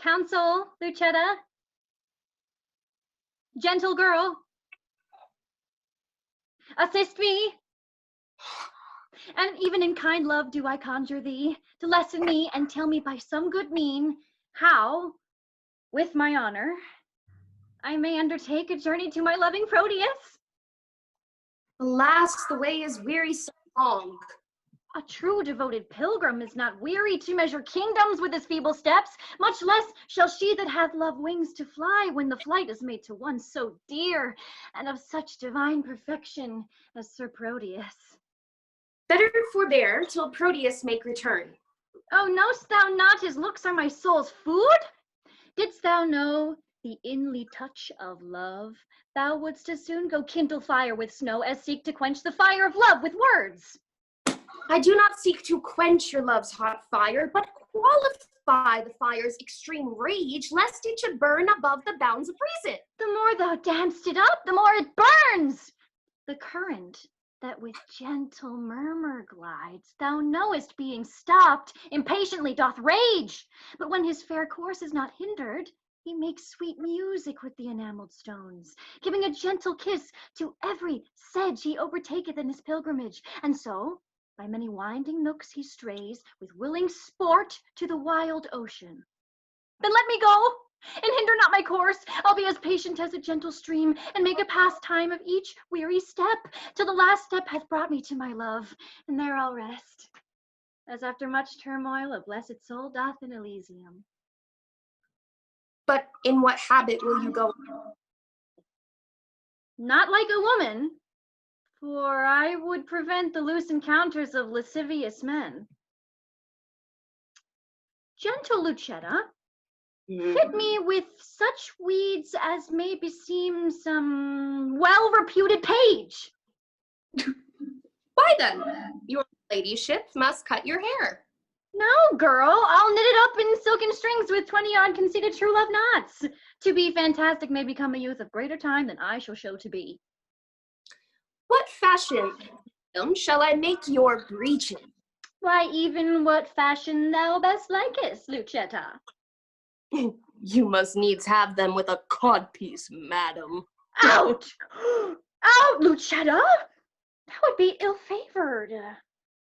Counsel, Lucetta. Gentle girl. Assist me. And even in kind love do I conjure thee, to lessen me and tell me by some good mean, how, with my honor, I may undertake a journey to my loving Proteus. Alas, the way is weary so long. A true devoted pilgrim is not weary to measure kingdoms with his feeble steps, much less shall she that hath love wings to fly when the flight is made to one so dear and of such divine perfection as Sir Proteus. Better forbear till Proteus make return. Oh, know'st thou not his looks are my soul's food? Didst thou know the inly touch of love, thou wouldst as soon go kindle fire with snow as seek to quench the fire of love with words. I do not seek to quench your love's hot fire, but qualify defy the fire's extreme rage, lest it should burn above the bounds of reason. The more thou damp'st it up, the more it burns. The current that with gentle murmur glides, thou knowest being stopped, impatiently doth rage. But when his fair course is not hindered, he makes sweet music with the enameled stones, giving a gentle kiss to every sedge he overtaketh in his pilgrimage. And so, by many winding nooks he strays, with willing sport to the wild ocean. Then let me go, and hinder not my course. I'll be as patient as a gentle stream, and make a pastime of each weary step, till the last step hath brought me to my love, and there I'll rest, as after much turmoil a blessed soul doth in Elysium. But in what habit will you go? Not like a woman, for I would prevent the loose encounters of lascivious men. Gentle Lucetta, fit me with such weeds as may beseem some well-reputed page. Why then, your ladyship must cut your hair. No, girl, I'll knit it up in silken strings with 20-odd conceited true love knots. To be fantastic may become a youth of greater time than I shall show to be. What fashion shall I make your breeches? Why, even what fashion thou best likest, Lucetta. You must needs have them with a codpiece, madam. Out! Out, Lucetta! That would be ill-favored.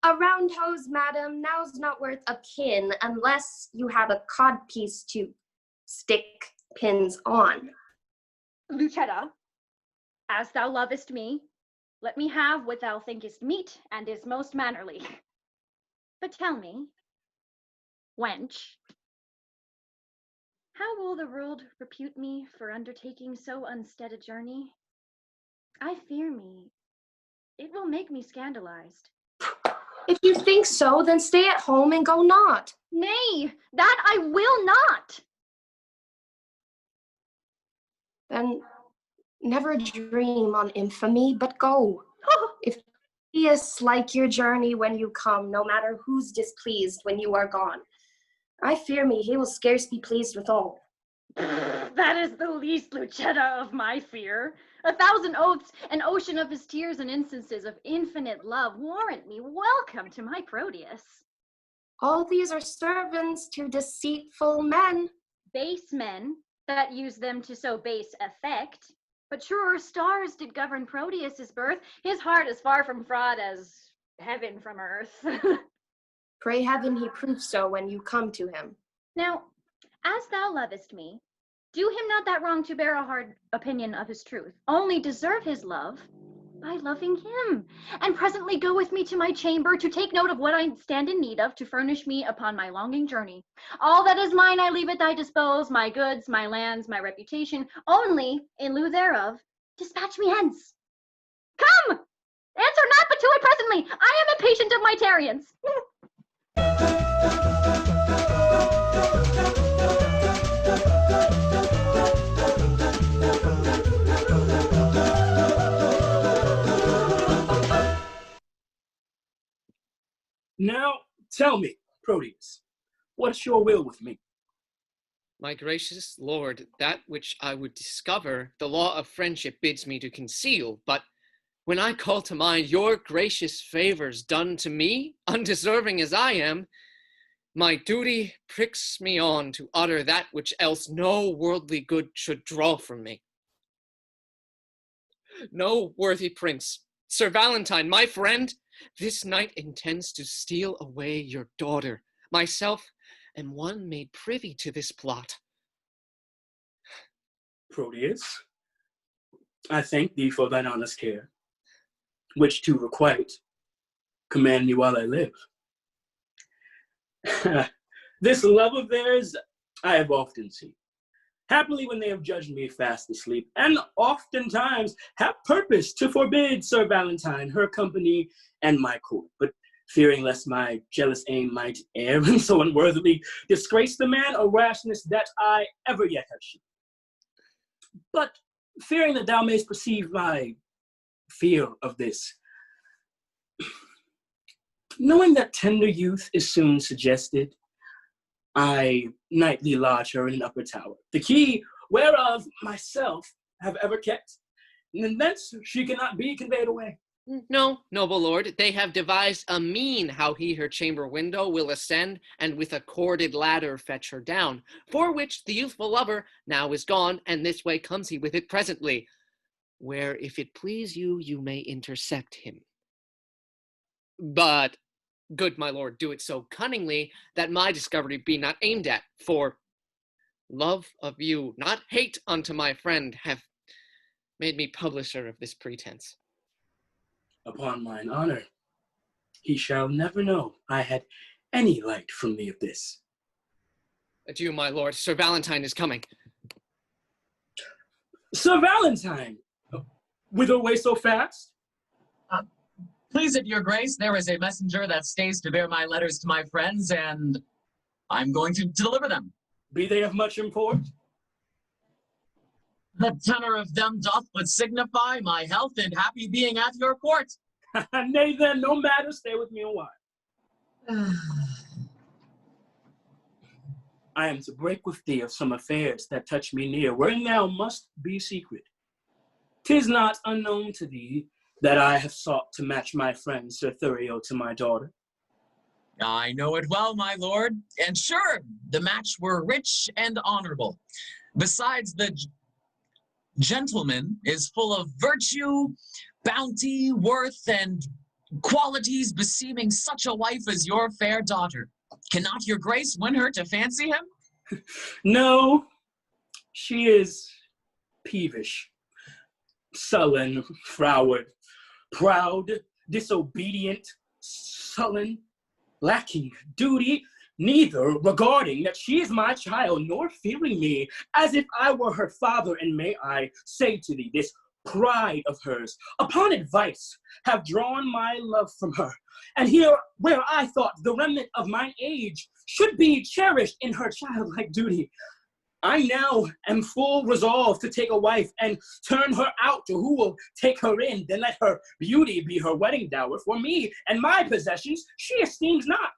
A round hose, madam, now's not worth a pin unless you have a codpiece to stick pins on. Lucetta, as thou lovest me, let me have what thou thinkest meet and is most mannerly. But tell me, wench, how will the world repute me for undertaking so unstead a journey? I fear me, it will make me scandalized. If you think so, then stay at home and go not. Nay, that I will not. Then never dream on infamy, but go. If he is like your journey when you come, no matter who's displeased when you are gone, I fear me he will scarce be pleased withal. That is the least, Lucetta, of my fear. 1,000 oaths, an ocean of his tears and instances of infinite love warrant me welcome to my Proteus. All these are servants to deceitful men. Base men that use them to so base effect. But truer stars did govern Proteus's birth. His heart is far from fraud as heaven from earth. Pray heaven he prove so when you come to him. Now, as thou lovest me, do him not that wrong to bear a hard opinion of his truth. Only deserve his love by loving him. And presently go with me to my chamber to take note of what I stand in need of to furnish me upon my longing journey. All that is mine I leave at thy dispose, my goods, my lands, my reputation. Only, in lieu thereof, dispatch me hence. Come! Answer not but to it presently. I am impatient of my tarriance. Now, tell me, Proteus, what's your will with me? My gracious lord, that which I would discover, the law of friendship bids me to conceal, but when I call to mind your gracious favors done to me, undeserving as I am, my duty pricks me on to utter that which else no worldly good should draw from me. No worthy prince, Sir Valentine, my friend, this night intends to steal away your daughter. Myself am one made privy to this plot. Proteus, I thank thee for thine honest care, which to requite, command me while I live. This love of theirs I have often seen, happily when they have judged me fast asleep, and oftentimes have purposed to forbid Sir Valentine her company and my court, but fearing lest my jealous aim might err and so unworthily disgrace the man, a rashness that I ever yet have shown. But fearing that thou mayst perceive my fear of this, knowing that tender youth is soon suggested, I nightly lodge her in an upper tower, the key whereof myself have ever kept, and thence she cannot be conveyed away. No, noble lord, they have devised a mean how he her chamber window will ascend, and with a corded ladder fetch her down, for which the youthful lover now is gone, and this way comes he with it presently, where if it please you, you may intercept him. But, good my lord, do it so cunningly that my discovery be not aimed at, for love of you, not hate unto my friend, have made me publisher of this pretense. Upon mine honor, he shall never know I had any light from thee of this. Adieu, my lord, Sir Valentine is coming. Sir Valentine! Whither away so fast? Please it your grace, there is a messenger that stays to bear my letters to my friends, and I'm going to deliver them. Be they of much import? The tenor of them doth but signify my health and happy being at your court. Nay then, no matter, stay with me a while. I am to break with thee of some affairs that touch me near, wherein thou must be secret. 'Tis not unknown to thee that I have sought to match my friend Sir Thurio to my daughter. I know it well, my lord, and sure, the match were rich and honorable. Besides, the gentleman is full of virtue, bounty, worth, and qualities beseeming such a wife as your fair daughter. Cannot your grace win her to fancy him? No, she is peevish, sullen, froward, proud, disobedient, sullen, lacking duty, neither regarding that she is my child, nor fearing me as if I were her father. And may I say to thee, this pride of hers, upon advice, have drawn my love from her. And here, where I thought the remnant of mine age should be cherished in her childlike duty, I now am full resolved to take a wife and turn her out to who will take her in, then let her beauty be her wedding dower. For me and my possessions she esteems not.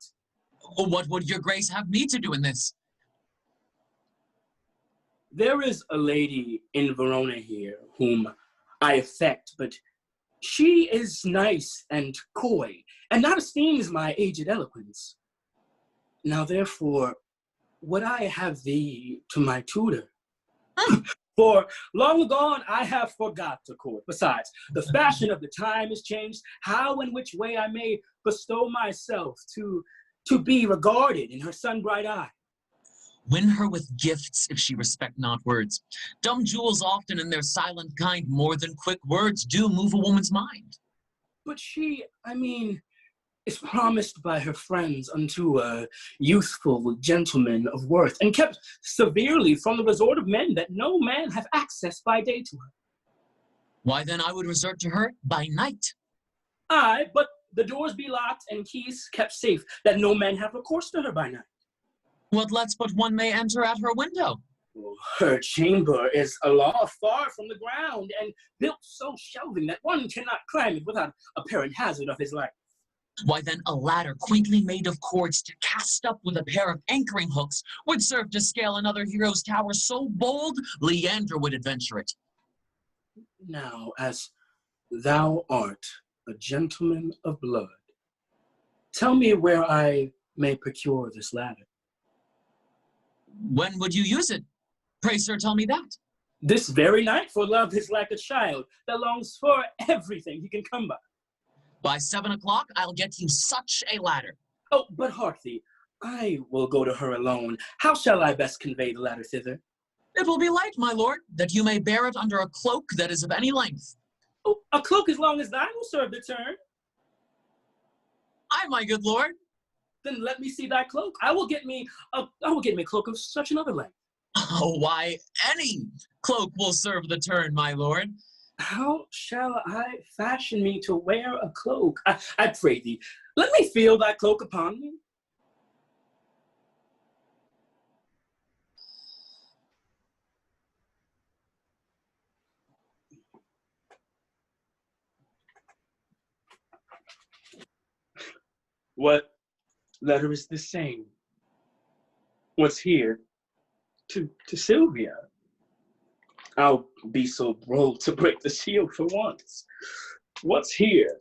What would your grace have me to do in this? There is a lady in Verona here whom I affect, but she is nice and coy, and not esteems my aged eloquence. Now therefore, would I have thee to my tutor? For long gone I have forgot to court. Besides, the fashion of the time is changed, how and which way I may bestow myself to be regarded in her sun-bright eye. Win her with gifts if she respect not words. Dumb jewels often in their silent kind more than quick words do move a woman's mind. But she, is promised by her friends unto a youthful gentleman of worth, and kept severely from the resort of men, that no man have access by day to her. Why then I would resort to her by night. Aye, but the doors be locked and keys kept safe, that no man have recourse to her by night. What lets but one may enter at her window? Her chamber is a law far from the ground, and built so shelving that one cannot climb it without apparent hazard of his life. Why then a ladder quaintly made of cords to cast up with a pair of anchoring hooks would serve to scale another hero's tower so bold, Leander would adventure it. Now, as thou art a gentleman of blood, tell me where I may procure this ladder. When would you use it? Pray, sir, tell me that. This very night, for love is like a child that longs for everything he can come by. By 7 o'clock, I'll get you such a ladder. Oh, but hark thee, I will go to her alone. How shall I best convey the ladder thither? It will be light, my lord, that you may bear it under a cloak that is of any length. Oh, a cloak as long as thine will serve the turn. Aye, my good lord. Then let me see thy cloak. I will get me a cloak of such another length. Oh, why, any cloak will serve the turn, my lord. How shall I fashion me to wear a cloak? I pray thee, let me feel thy cloak upon me. What letter is the same? What's here to Sylvia? I'll be so bold to break the shield for once. What's here?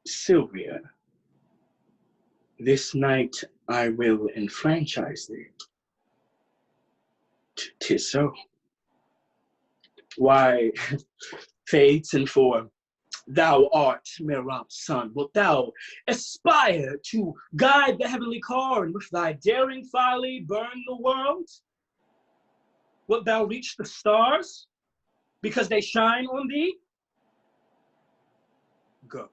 Sylvia, this night I will enfranchise thee. 'Tis so. Why, fates and for thou art Merab's son, wilt thou aspire to guide the heavenly car and with thy daring folly burn the world? Wilt thou reach the stars because they shine on thee? Go,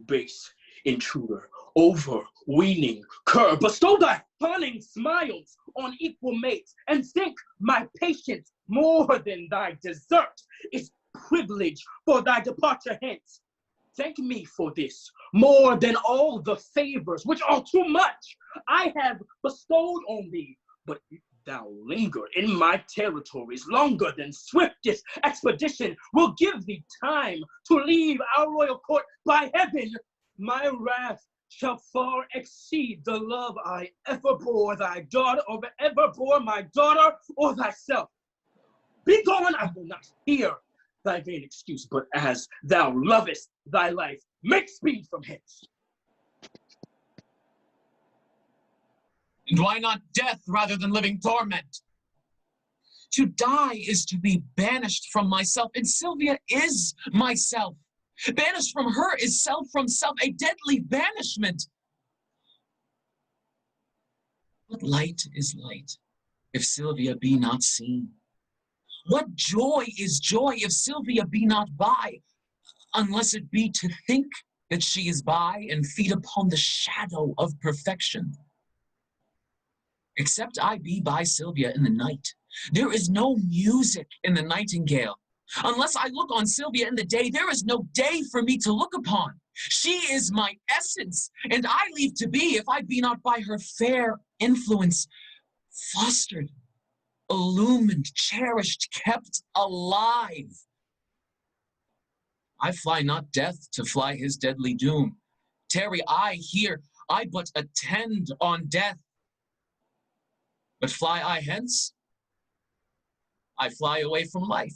base intruder, overweening cur, bestow thy fawning smiles on equal mates, and think my patience more than thy desert is privilege for thy departure hence. Thank me for this more than all the favors which are too much I have bestowed on thee. But if thou linger in my territories longer than swiftest expedition will give thee time to leave our royal court, by heaven, my wrath shall far exceed the love I ever bore thy daughter, or ever bore my daughter or thyself. Be gone, I will not hear thy vain excuse, but as thou lovest thy life, make speed from hence. And why not death rather than living torment? To die is to be banished from myself, and Sylvia is myself. Banished from her is self from self, a deadly banishment. What light is light if Sylvia be not seen? What joy is joy if Sylvia be not by, unless it be to think that she is by and feed upon the shadow of perfection? Except I be by Sylvia in the night, there is no music in the nightingale. Unless I look on Sylvia in the day, there is no day for me to look upon. She is my essence, and I leave to be if I be not by her fair influence fostered, illumined, cherished, kept alive. I fly not death to fly his deadly doom. Tarry I here, I but attend on death. But fly I hence, I fly away from life.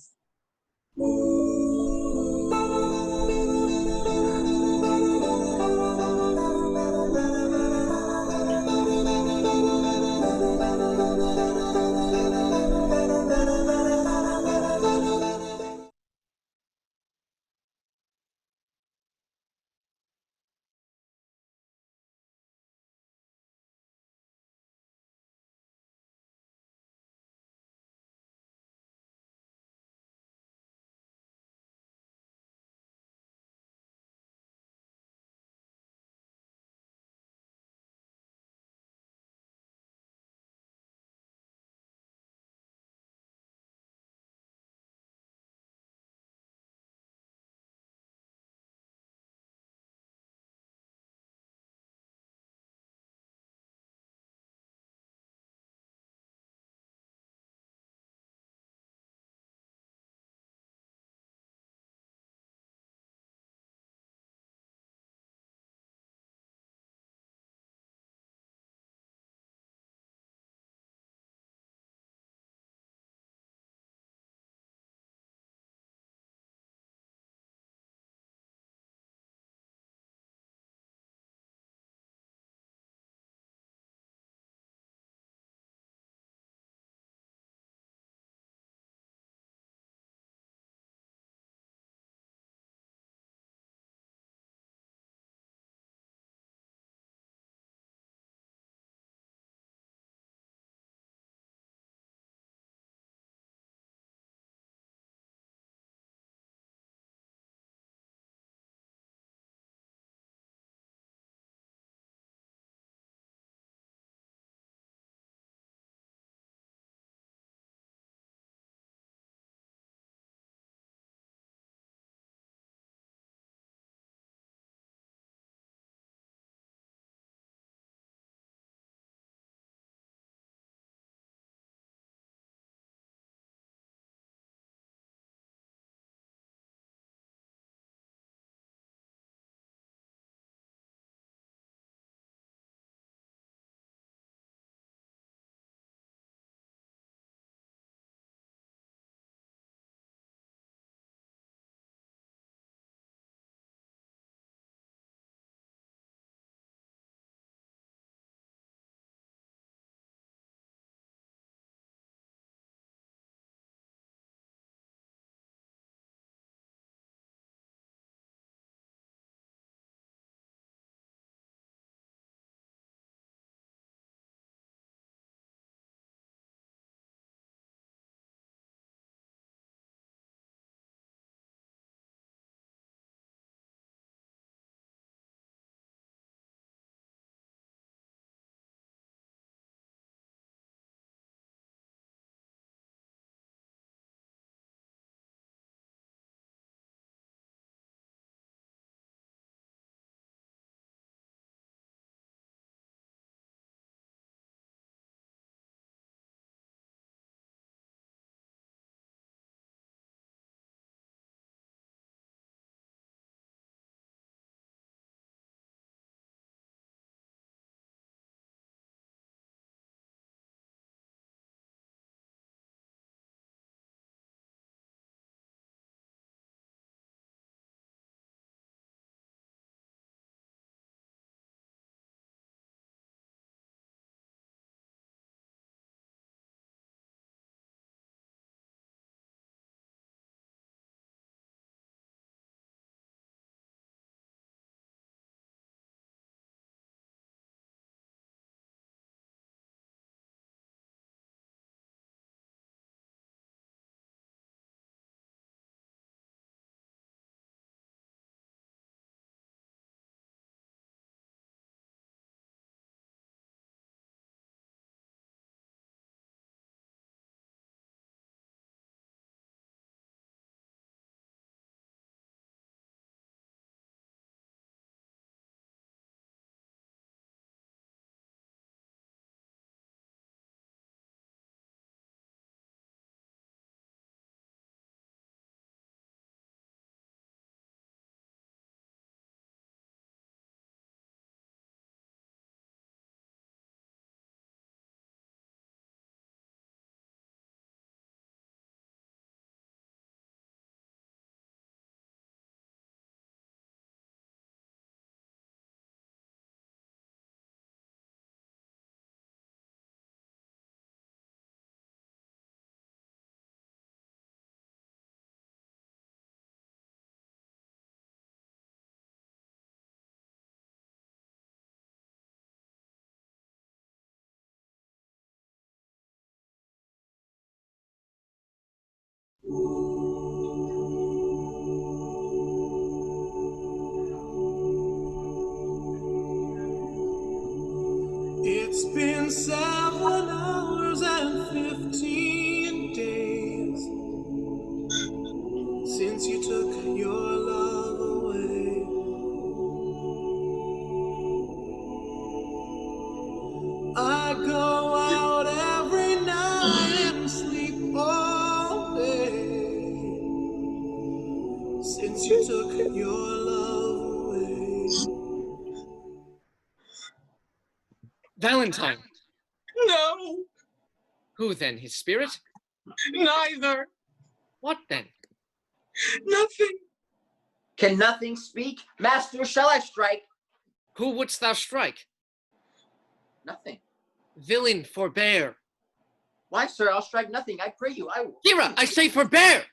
It's been 7 hours and 15 days since you took your love away. I go out every night and sleep all day since you took your love away. Valentine. No, Who then? His spirit? neither. What then? Nothing. Can nothing speak? Master, shall I strike? Who wouldst thou strike? Nothing. Villain, forbear. Why, sir, I'll strike nothing. I pray you, I will. Hera, I say forbear!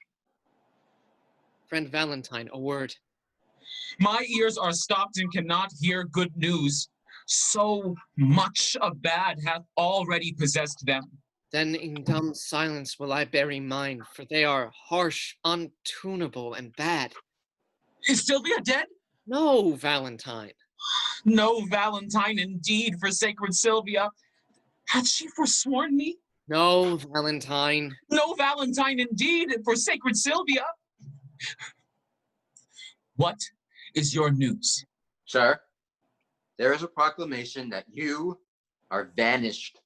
Friend Valentine, a word. My ears are stopped and cannot hear good news. So much of bad hath already possessed them. Then in dumb silence will I bury mine, for they are harsh, untunable, and bad. Is Sylvia dead? No, Valentine. No Valentine indeed for sacred Sylvia. Hath she forsworn me? No, Valentine. No Valentine indeed for sacred Sylvia. What is your news? Sir, there is a proclamation that you are vanished.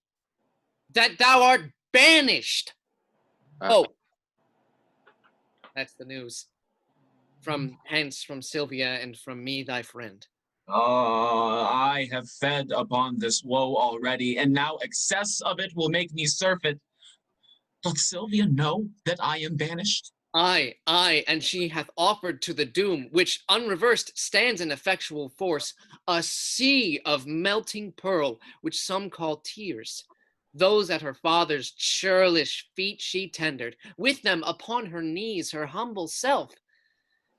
That thou art banished. Oh, that's the news. From Sylvia, and from me, thy friend. I have fed upon this woe already, and now excess of it will make me surfeit. Doth Sylvia know that I am banished? Aye, and she hath offered to the doom, which unreversed stands in effectual force, a sea of melting pearl, which some call tears. Those at her father's churlish feet she tendered, with them upon her knees her humble self.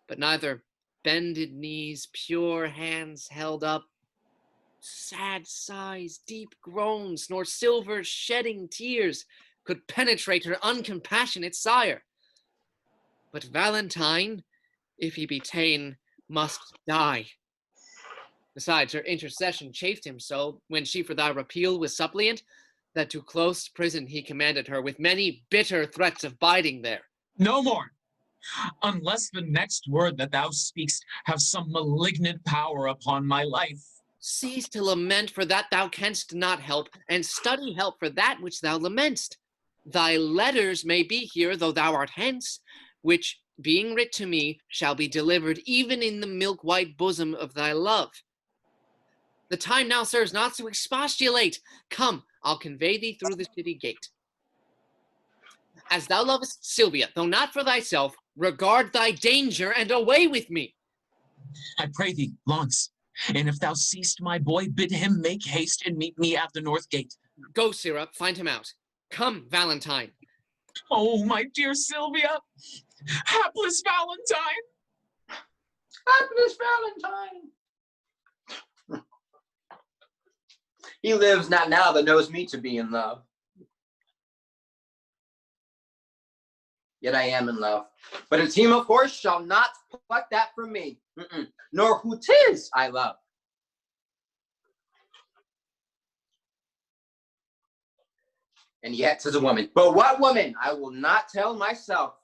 But neither bended knees, pure hands held up, sad sighs, deep groans, nor silver shedding tears could penetrate her uncompassionate sire. But Valentine, if he be ta'en, must die. Besides, her intercession chafed him so, when she for thy repeal was suppliant, that to close prison he commanded her, with many bitter threats of biding there. No more, unless the next word that thou speakst have some malignant power upon my life. Cease to lament for that thou canst not help, and study help for that which thou lamentst. Thy letters may be here, though thou art hence, which, being writ to me, shall be delivered even in the milk-white bosom of thy love. The time now serves not to expostulate. Come, I'll convey thee through the city gate. As thou lovest Sylvia, though not for thyself, regard thy danger, and away with me. I pray thee, Launce, and if thou seest my boy, bid him make haste and meet me at the north gate. Go, Sirrah, find him out. Come, Valentine. Oh, my dear Sylvia, hapless Valentine. Hapless Valentine. He lives not now that knows me to be in love. Yet I am in love. But a team of horse shall not pluck that from me. Nor who 'tis I love. And yet 'tis a woman. But what woman? I will not tell myself.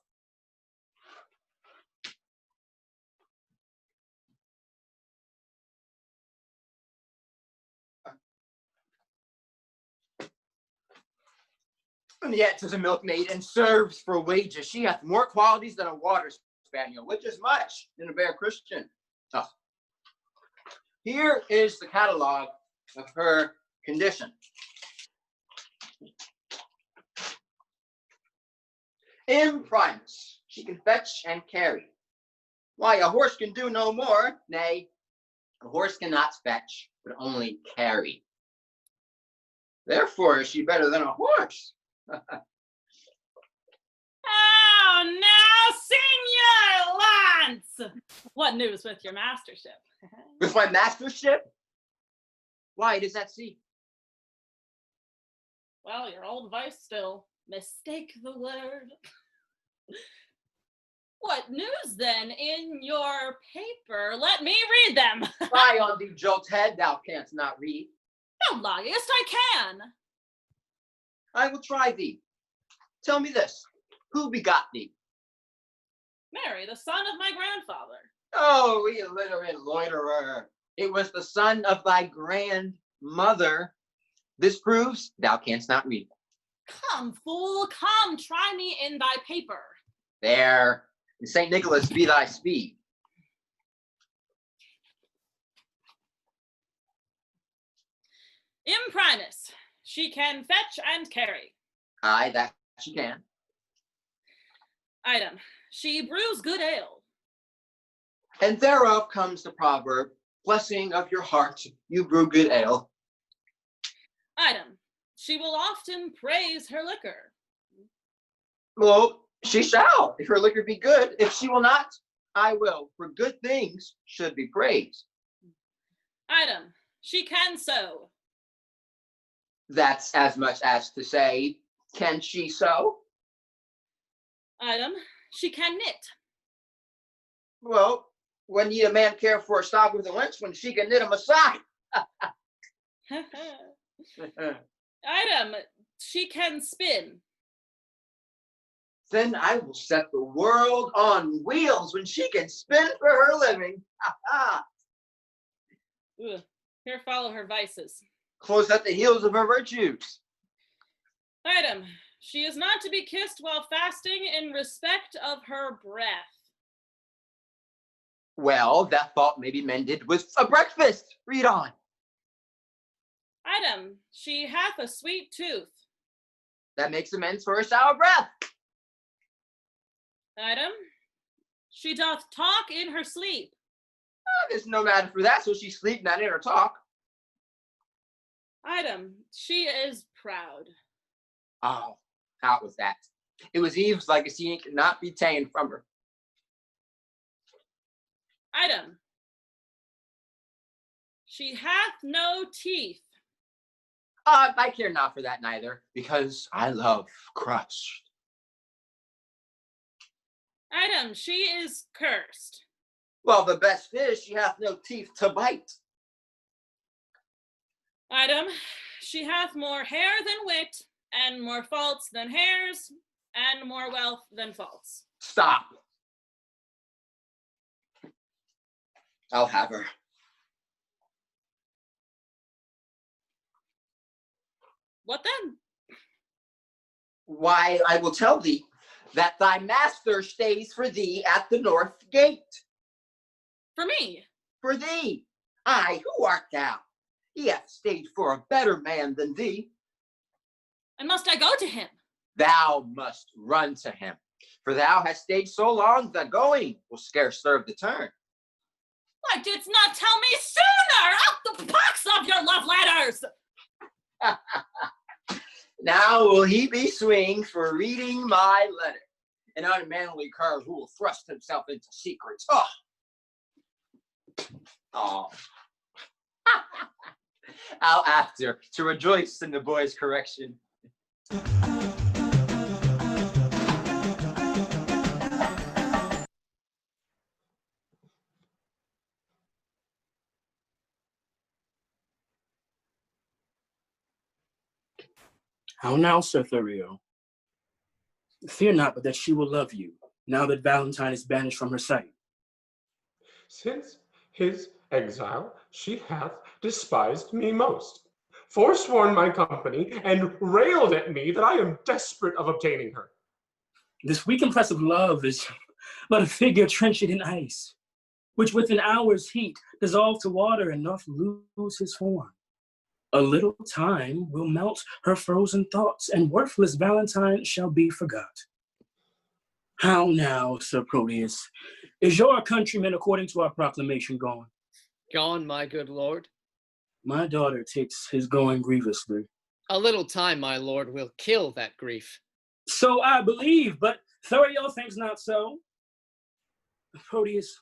And yet 'tis a milkmaid and serves for wages. She hath more qualities than a water spaniel, which is much in a bare Christian. Oh. Here is the catalog of her condition. Imprimus, she can fetch and carry. Why, a horse can do no more. Nay, a horse cannot fetch, but only carry. Therefore is she better than a horse. Oh, now, Senior Lance! What news with your mastership? With my mastership? Why, it is at sea. Well, your old vice still. Mistake the word. What news then in your paper? Let me read them. Fie on thee, jolthead, thou canst not read. Thou liest, I can. I will try thee. Tell me this, who begot thee? Mary, the son of my grandfather. Oh, illiterate loiterer. It was the son of thy grandmother. This proves thou canst not read. Come, fool, come, try me in thy paper. There, and St. Nicholas be thy speed. Imprimis, she can fetch and carry. Aye, that she can. Item, she brews good ale. And thereof comes the proverb, blessing of your heart, you brew good ale. Item, she will often praise her liquor. Well, she shall, if her liquor be good. If she will not, I will, for good things should be praised. Item, she can sew. That's as much as to say, can she sew? Item, she can knit. Well, when need a man care for a sock with a lynch when she can knit him a sock? Item, she can spin. Then I will set the world on wheels when she can spin for her living. Ugh, here follow her vices. Close at the heels of her virtues. Item, she is not to be kissed while fasting in respect of her breath. Well, that fault may be mended with a breakfast. Read on. Item, she hath a sweet tooth. That makes amends for her sour breath. Item, she doth talk in her sleep. There's no matter for that, so she sleep not in her talk. Item, she is proud. Oh, out with that. It was Eve's legacy and could not be taken from her. Item, she hath no teeth. I care not for that neither, because I love crust. Item, she is cursed. Well, the best is she hath no teeth to bite. Item, she hath more hair than wit, and more faults than hairs, and more wealth than faults. Stop. I'll have her. What then? Why, I will tell thee that thy master stays for thee at the north gate. For me? For thee. Aye, who art thou? He hath stayed for a better man than thee. And must I go to him? Thou must run to him, for thou hast stayed so long that going will scarce serve the turn. Why didst not tell me sooner? Out the pox of your love letters! Now will he be swinged for reading my letter, an unmanly cur who will thrust himself into secrets. Oh. I'll after to rejoice in the boy's correction. How now, Sir Thurio? Fear not but that she will love you, now that Valentine is banished from her sight. Since his exile, she hath despised me most, forsworn my company, and railed at me that I am desperate of obtaining her. This weak impressive love is but a figure trenched in ice, which with an hour's heat dissolve to water and doth lose his form. A little time will melt her frozen thoughts, and worthless Valentine shall be forgot. How now, Sir Proteus, is your countryman according to our proclamation gone? Gone, my good lord. My daughter takes his going grievously. A little time, my lord, will kill that grief. So I believe, but Thurio thinks not so. Proteus,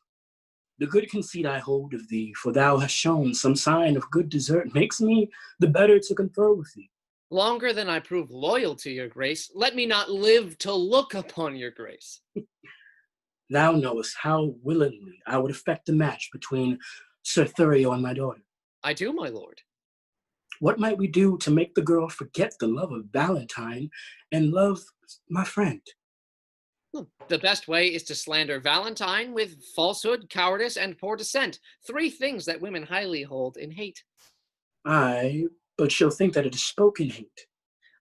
the good conceit I hold of thee, for thou hast shown some sign of good desert, makes me the better to confer with thee. Longer than I prove loyal to your grace, let me not live to look upon your grace. Thou knowest how willingly I would effect a match between Sir Thurio and my daughter. I do, my lord. What might we do to make the girl forget the love of Valentine and love my friend? The best way is to slander Valentine with falsehood, cowardice, and poor descent. 3 things that women highly hold in hate. Aye, but she'll think that it is spoken hate.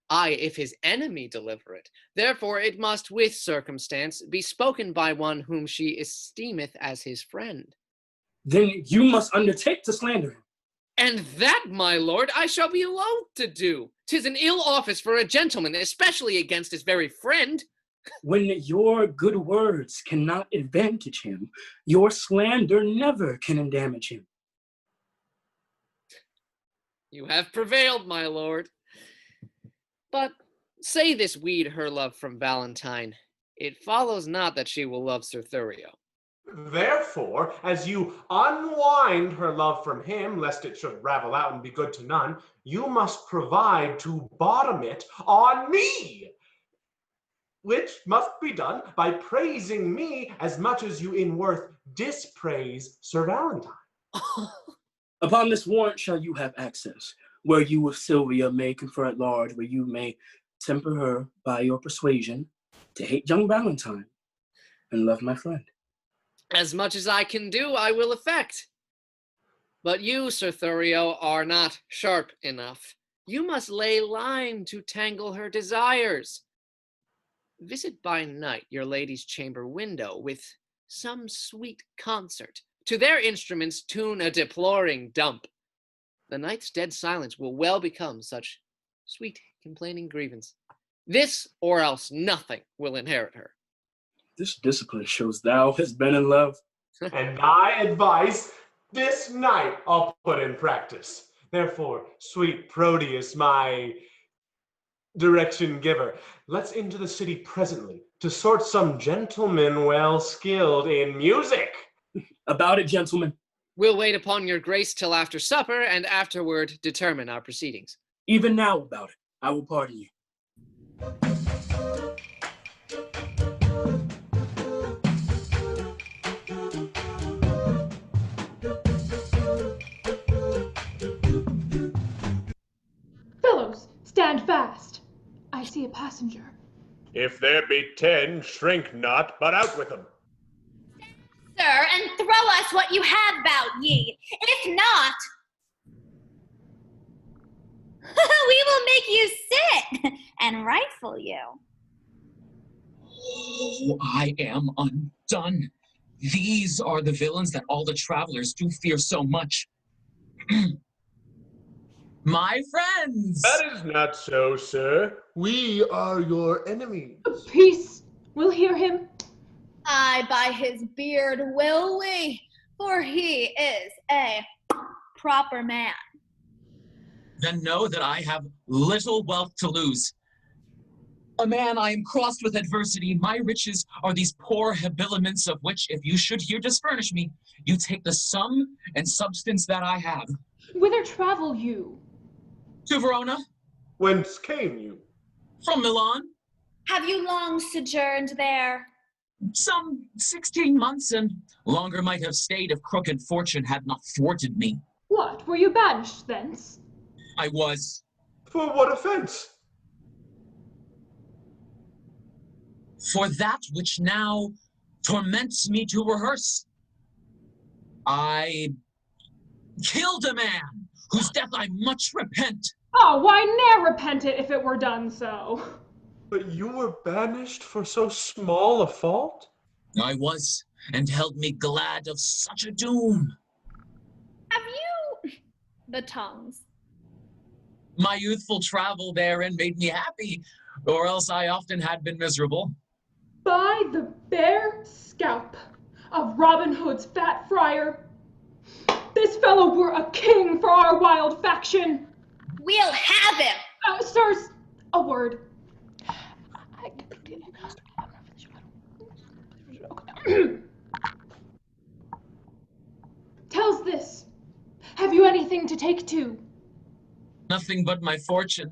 Aye, if his enemy deliver it. Therefore it must with circumstance be spoken by one whom she esteemeth as his friend. Then you must undertake to slander him. And that, my lord, I shall be loath to do. 'Tis an ill office for a gentleman, especially against his very friend. When your good words cannot advantage him, your slander never can damage him. You have prevailed, my lord. But say this weed her love from Valentine, it follows not that she will love Sir Thurio. Therefore, as you unwind her love from him, lest it should ravel out and be good to none, you must provide to bottom it on me, which must be done by praising me as much as you in worth dispraise Sir Valentine. Upon this warrant shall you have access, where you with Sylvia may confer at large, where you may temper her by your persuasion to hate young Valentine and love my friend. As much as I can do, I will effect. But you, Sir Thurio, are not sharp enough. You must lay line to tangle her desires. Visit by night your lady's chamber window with some sweet concert. To their instruments tune a deploring dump. The night's dead silence will well become such sweet complaining grievance. This or else nothing will inherit her. This discipline shows thou hast been in love. And thy advice this night I'll put in practice. Therefore, sweet Proteus, my direction giver, let's into the city presently to sort some gentlemen well skilled in music. About it, gentlemen. We'll wait upon your grace till after supper, and afterward determine our proceedings. Even now about it, I will pardon you. Fellows, stand fast. I see a passenger. If there be 10, shrink not, but out with them. Sir, and throw us what you have about ye. If not, we will make you sit and rifle you. Oh, I am undone. These are the villains that all the travelers do fear so much. My friends! That is not so, sir. We are your enemies. Peace. We'll hear him. Aye, by his beard will we, for he is a proper man. Then know that I have little wealth to lose. A man, I am crossed with adversity. My riches are these poor habiliments, of which, if you should here disfurnish me, you take the sum and substance that I have. Whither travel you? To Verona. Whence came you? From Milan. Have you long sojourned there? Some 16 months, and longer might have stayed if crooked fortune had not thwarted me. What, were you banished thence? I was. For what offense? For that which now torments me to rehearse. I killed a man, whose death I much repent. Oh, why ne'er repent it if it were done so? But you were banished for so small a fault? I was, and held me glad of such a doom. Have you the tongues? My youthful travel therein made me happy, or else I often had been miserable. By the bare scalp of Robin Hood's fat friar, this fellow were a king for our wild faction. We'll have him. Sirs, a word. Tells this. Have you anything to take to? Nothing but my fortune.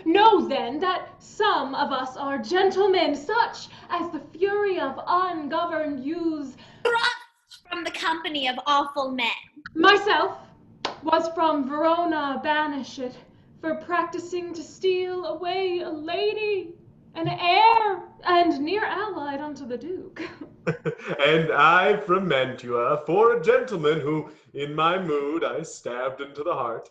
Know then that some of us are gentlemen, such as the fury of ungoverned youths. Thrust from the company of awful men. Myself was from Verona banished for practicing to steal away a lady, an heir, and near allied unto the Duke. And I from Mantua, for a gentleman who, in my mood, I stabbed into the heart.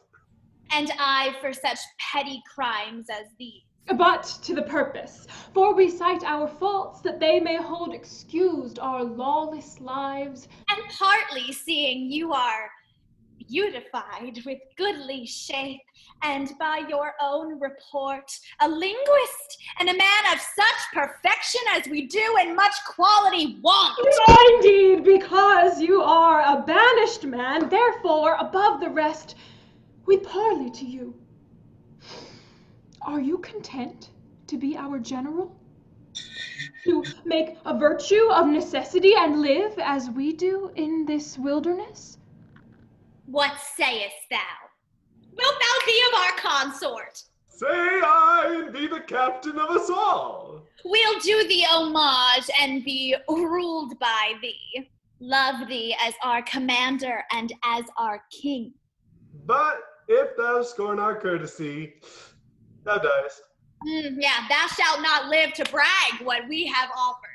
And I for such petty crimes as these. But to the purpose, for we cite our faults that they may hold excused our lawless lives. And partly seeing you are beautified with goodly shape, and by your own report, a linguist and a man of such perfection as we do in much quality want. Indeed, because you are a banished man, therefore, above the rest, we parley to you. Are you content to be our general? To make a virtue of necessity and live as we do in this wilderness? What sayest thou? Wilt thou be of our consort? Say I, and be the captain of us all. We'll do thee homage and be ruled by thee. Love thee as our commander and as our king. But if thou scorn our courtesy, thou diest. Yeah, thou shalt not live to brag what we have offered.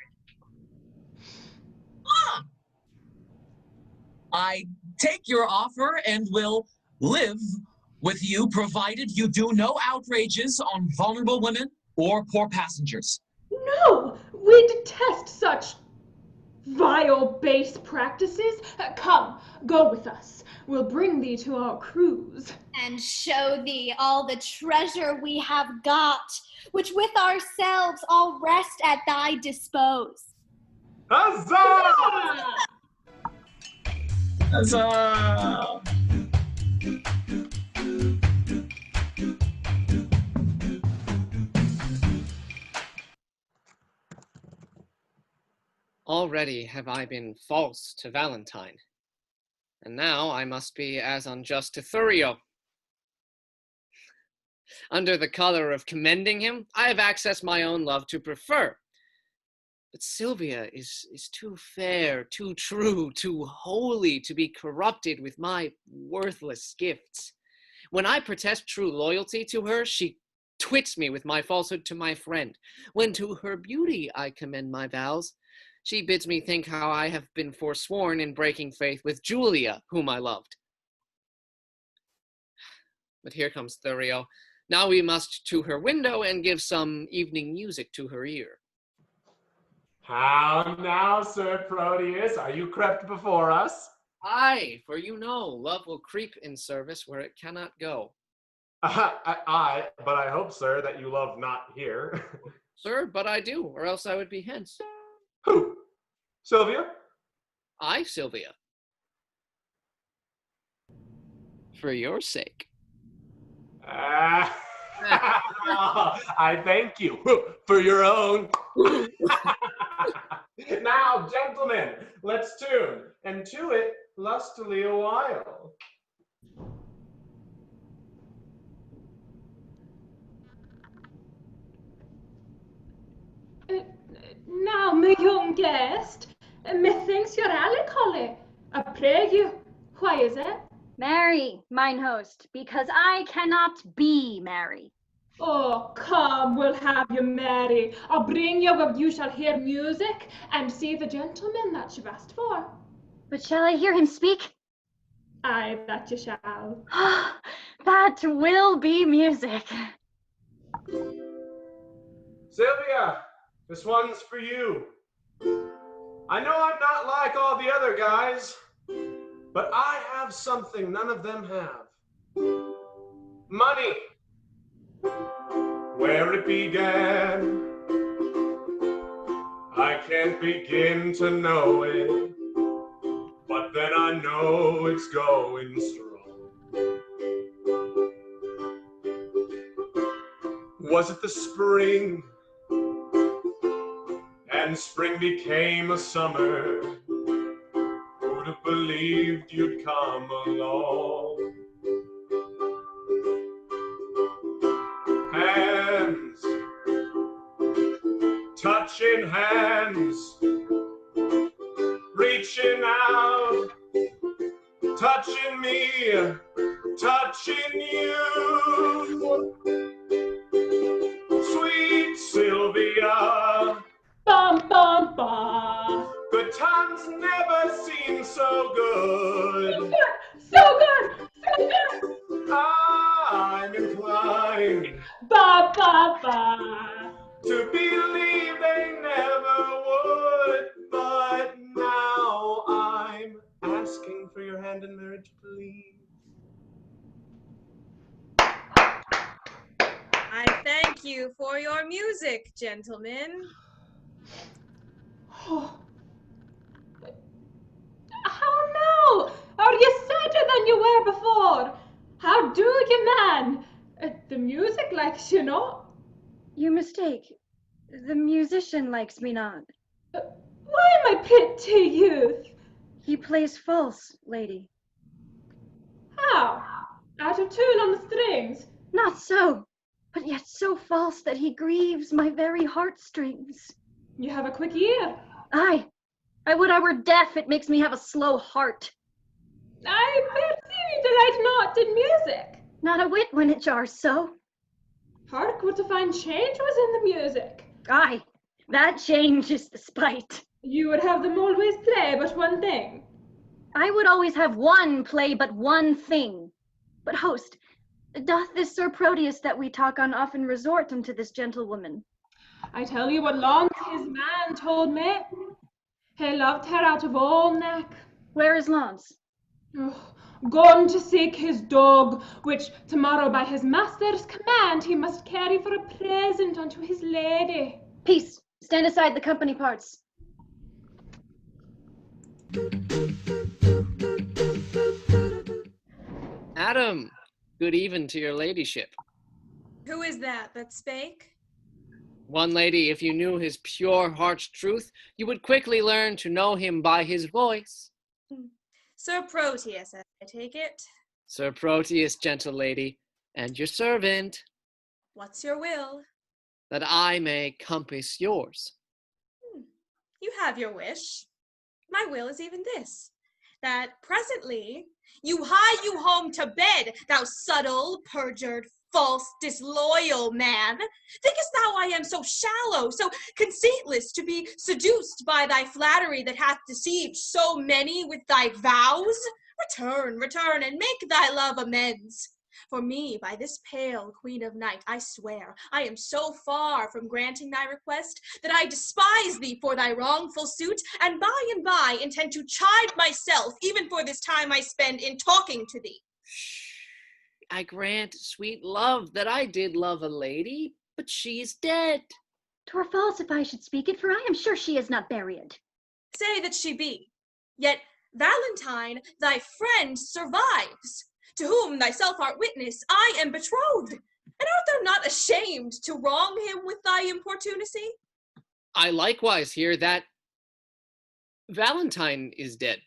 I take your offer and will live with you, provided you do no outrages on vulnerable women or poor passengers. No, we detest such vile, base practices. Come, go with us. We'll bring thee to our cruise. And show thee all the treasure we have got, which with ourselves all rest at thy dispose. Huzzah! Huzzah! Already have I been false to Valentine, and now I must be as unjust to Thurio. Under the color of commending him, I have accessed my own love to prefer. But Sylvia is too fair, too true, too holy to be corrupted with my worthless gifts. When I protest true loyalty to her, she twits me with my falsehood to my friend. When to her beauty I commend my vows, she bids me think how I have been forsworn in breaking faith with Julia, whom I loved. But here comes Thurio. Now we must to her window and give some evening music to her ear. How now, Sir Proteus? Are you crept before us? Aye, for you know, love will creep in service where it cannot go. Aye, but I hope, sir, that you love not here. Sir, but I do, or else I would be hence. Who? Sylvia? I, Sylvia. For your sake. I thank you for your own. Now, gentlemen, let's tune, and to it lustily a while. Now, my young guest, methinks you're melancholy. I pray you, why is it? Marry, mine host, because I cannot be merry. Oh, come, we'll have you merry. I'll bring you where you shall hear music and see the gentleman that you've asked for. But shall I hear him speak? Aye, that you shall. That will be music. Sylvia, this one's for you. I know I'm not like all the other guys, but I have something none of them have. Money. Where it began, I can't begin to know it, but then I know it's going strong. Was it the spring? And spring became a summer. Who'd have believed you'd come along? And touching hands, reaching out, touching me, touching you. Sweet Sylvia, Bum, bum, bum. good times never seem so good. So good, so good. I'm inclined Ba, ba, ba. to believe they never would, but now I'm asking for your hand in marriage, please. I thank you for your music, gentlemen. Oh. How now? Are you sadder than you were before? How do you, man? The music likes you not. You mistake. The musician likes me not. Why, my pretty youth? He plays false, lady. How? Out of tune on the strings? Not so, but yet so false that he grieves my very heartstrings. You have a quick ear. Aye, I would I were deaf, it makes me have a slow heart. I perceive you delight not in music. Not a whit when it jars so. Hark, what a fine change was in the music. Aye, that change is the spite. You would have them always play but one thing. I would always have one play but one thing. But host, doth this Sir Proteus that we talk on often resort unto this gentlewoman? I tell you what long his man told me. He loved her out of all neck. Where is Launce? Oh, gone to seek his dog, which tomorrow by his master's command he must carry for a present unto his lady. Peace, stand aside, the company parts. Adam, good even to your ladyship. Who is that spake? One lady, if you knew his pure heart's truth, you would quickly learn to know him by his voice. Sir Proteus, I take it. Sir Proteus, gentle lady, and your servant, What's your will? that I may compass yours. You have your wish. My will is even this, that presently you hie you home to bed, thou subtle, perjured, false, disloyal man. Thinkest thou I am so shallow, so conceitless, to be seduced by thy flattery that hath deceived so many with thy vows? Return, and make thy love amends. For me, by this pale queen of night, I swear, I am so far from granting thy request, that I despise thee for thy wrongful suit, and by intend to chide myself, even for this time I spend in talking to thee. I grant, sweet love, that I did love a lady, but she is dead. 'Twere false if I should speak it, for I am sure she is not buried. Say that she be. Yet Valentine, thy friend, survives, to whom thyself art witness, I am betrothed. And art thou not ashamed to wrong him with thy importunacy? I likewise hear that Valentine is dead.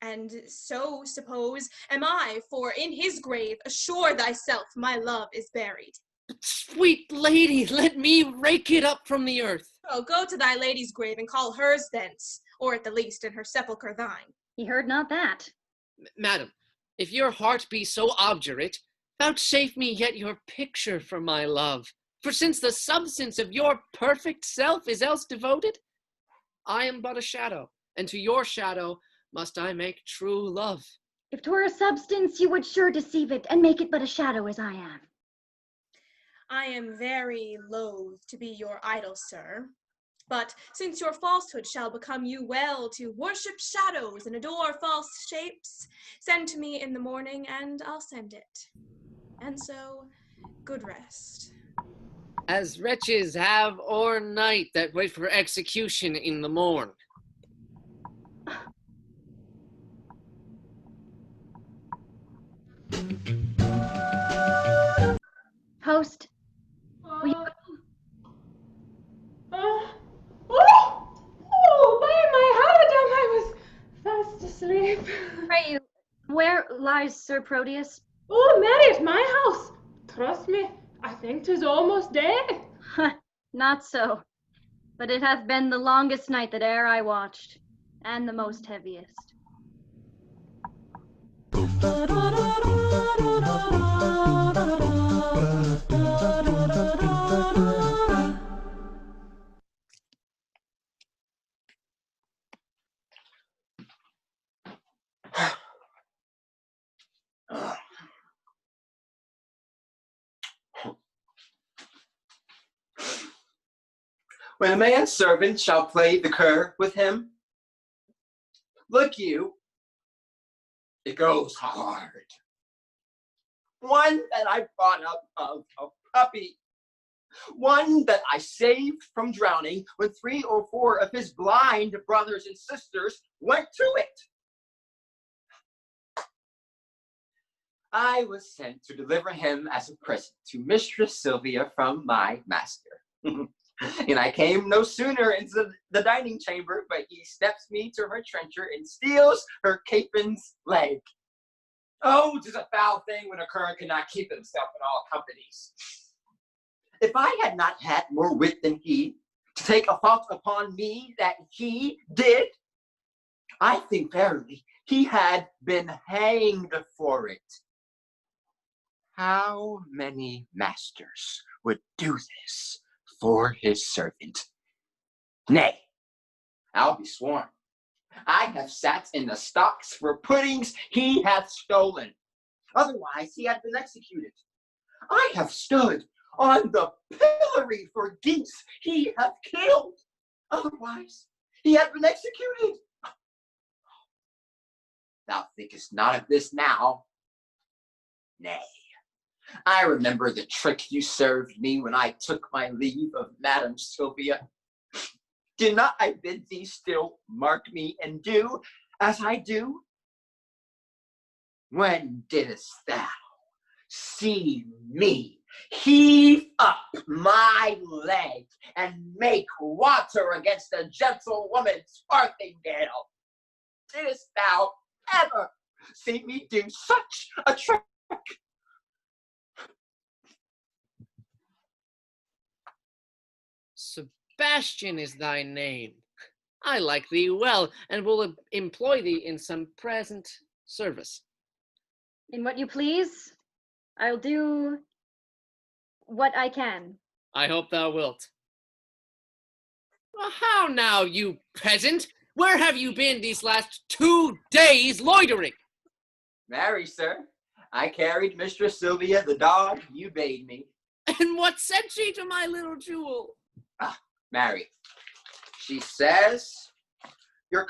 And so suppose am I, for in his grave assure thyself my love is buried. Sweet lady, let me rake it up from the earth. Oh, go to thy lady's grave and call hers thence, or at the least in her sepulchre thine. He heard not that. Madam, if your heart be so obdurate, vouchsafe me yet your picture for my love. For since the substance of your perfect self is else devoted, I am but a shadow, and to your shadow must I make true love. If 'twere a substance, you would sure deceive it, and make it but a shadow as I am. I am very loath to be your idol, sir. But since your falsehood shall become you well to worship shadows and adore false shapes, send to me in the morning, and I'll send it. And so, good rest. As wretches have o'er night that wait for execution in the morn. Host, will you... By my Adam, I was fast asleep. Pray you, where lies Sir Proteus? Oh, Mary, at my house. Trust me, I think 'tis almost day. Not so, but it hath been the longest night that e'er I watched, and the most heaviest. When a man's servant shall play the cur with him, look you, it goes hard. One that I brought up of a puppy, one that I saved from drowning when 3 or 4 of his blind brothers and sisters went to it. I was sent to deliver him as a present to Mistress Sylvia from my master. And I came no sooner into the dining chamber, but he steps me to her trencher and steals her captain's leg. Oh, 'tis a foul thing when a cur cannot keep himself in all companies. If I had not had more wit than he, to take a fault upon me that he did, I think verily he had been hanged for it. How many masters would do this for his servant? Nay, I'll be sworn, I have sat in the stocks for puddings he hath stolen. Otherwise he had been executed. I have stood on the pillory for geese he hath killed. Otherwise he had been executed. Thou thinkest not of this now. Nay, I remember the trick you served me when I took my leave of Madam Sylvia. Did not I bid thee still mark me and do as I do? When didst thou see me heave up my leg and make water against a gentlewoman's farthingale? Didst thou ever see me do such a trick? Sebastian is thy name. I like thee well, and will employ thee in some present service. In what you please, I'll do what I can. I hope thou wilt. Well, how now, you peasant? Where have you been these last 2 days loitering? Marry, sir, I carried Mistress Sylvia the dog you bade me. And what said she to my little jewel? Marry, she says, your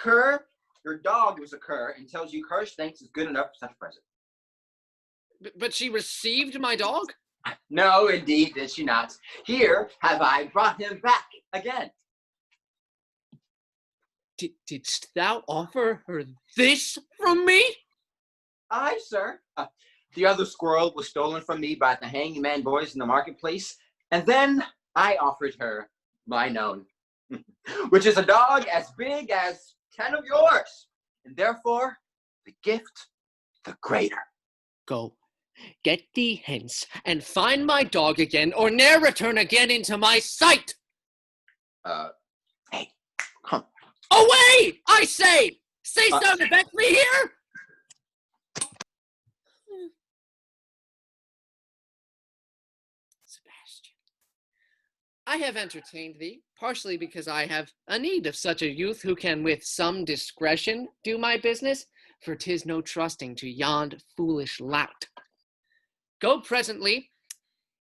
dog was a cur, and tells you cur thanks is good enough for such a present. But she received my dog? No, indeed, did she not. Here have I brought him back again. Didst thou offer her this from me? Aye, sir. The other squirrel was stolen from me by the hangman boys in the marketplace, and then I offered her mine own, which is a dog as big as 10 of yours, and therefore the gift the greater. Go, get thee hence, and find my dog again, or ne'er return again into my sight. Hey, come. Away, I say! Say so to Bexley here! Sebastian, I have entertained thee, partially because I have a need of such a youth who can with some discretion do my business, for 'tis no trusting to yond foolish lout. Go presently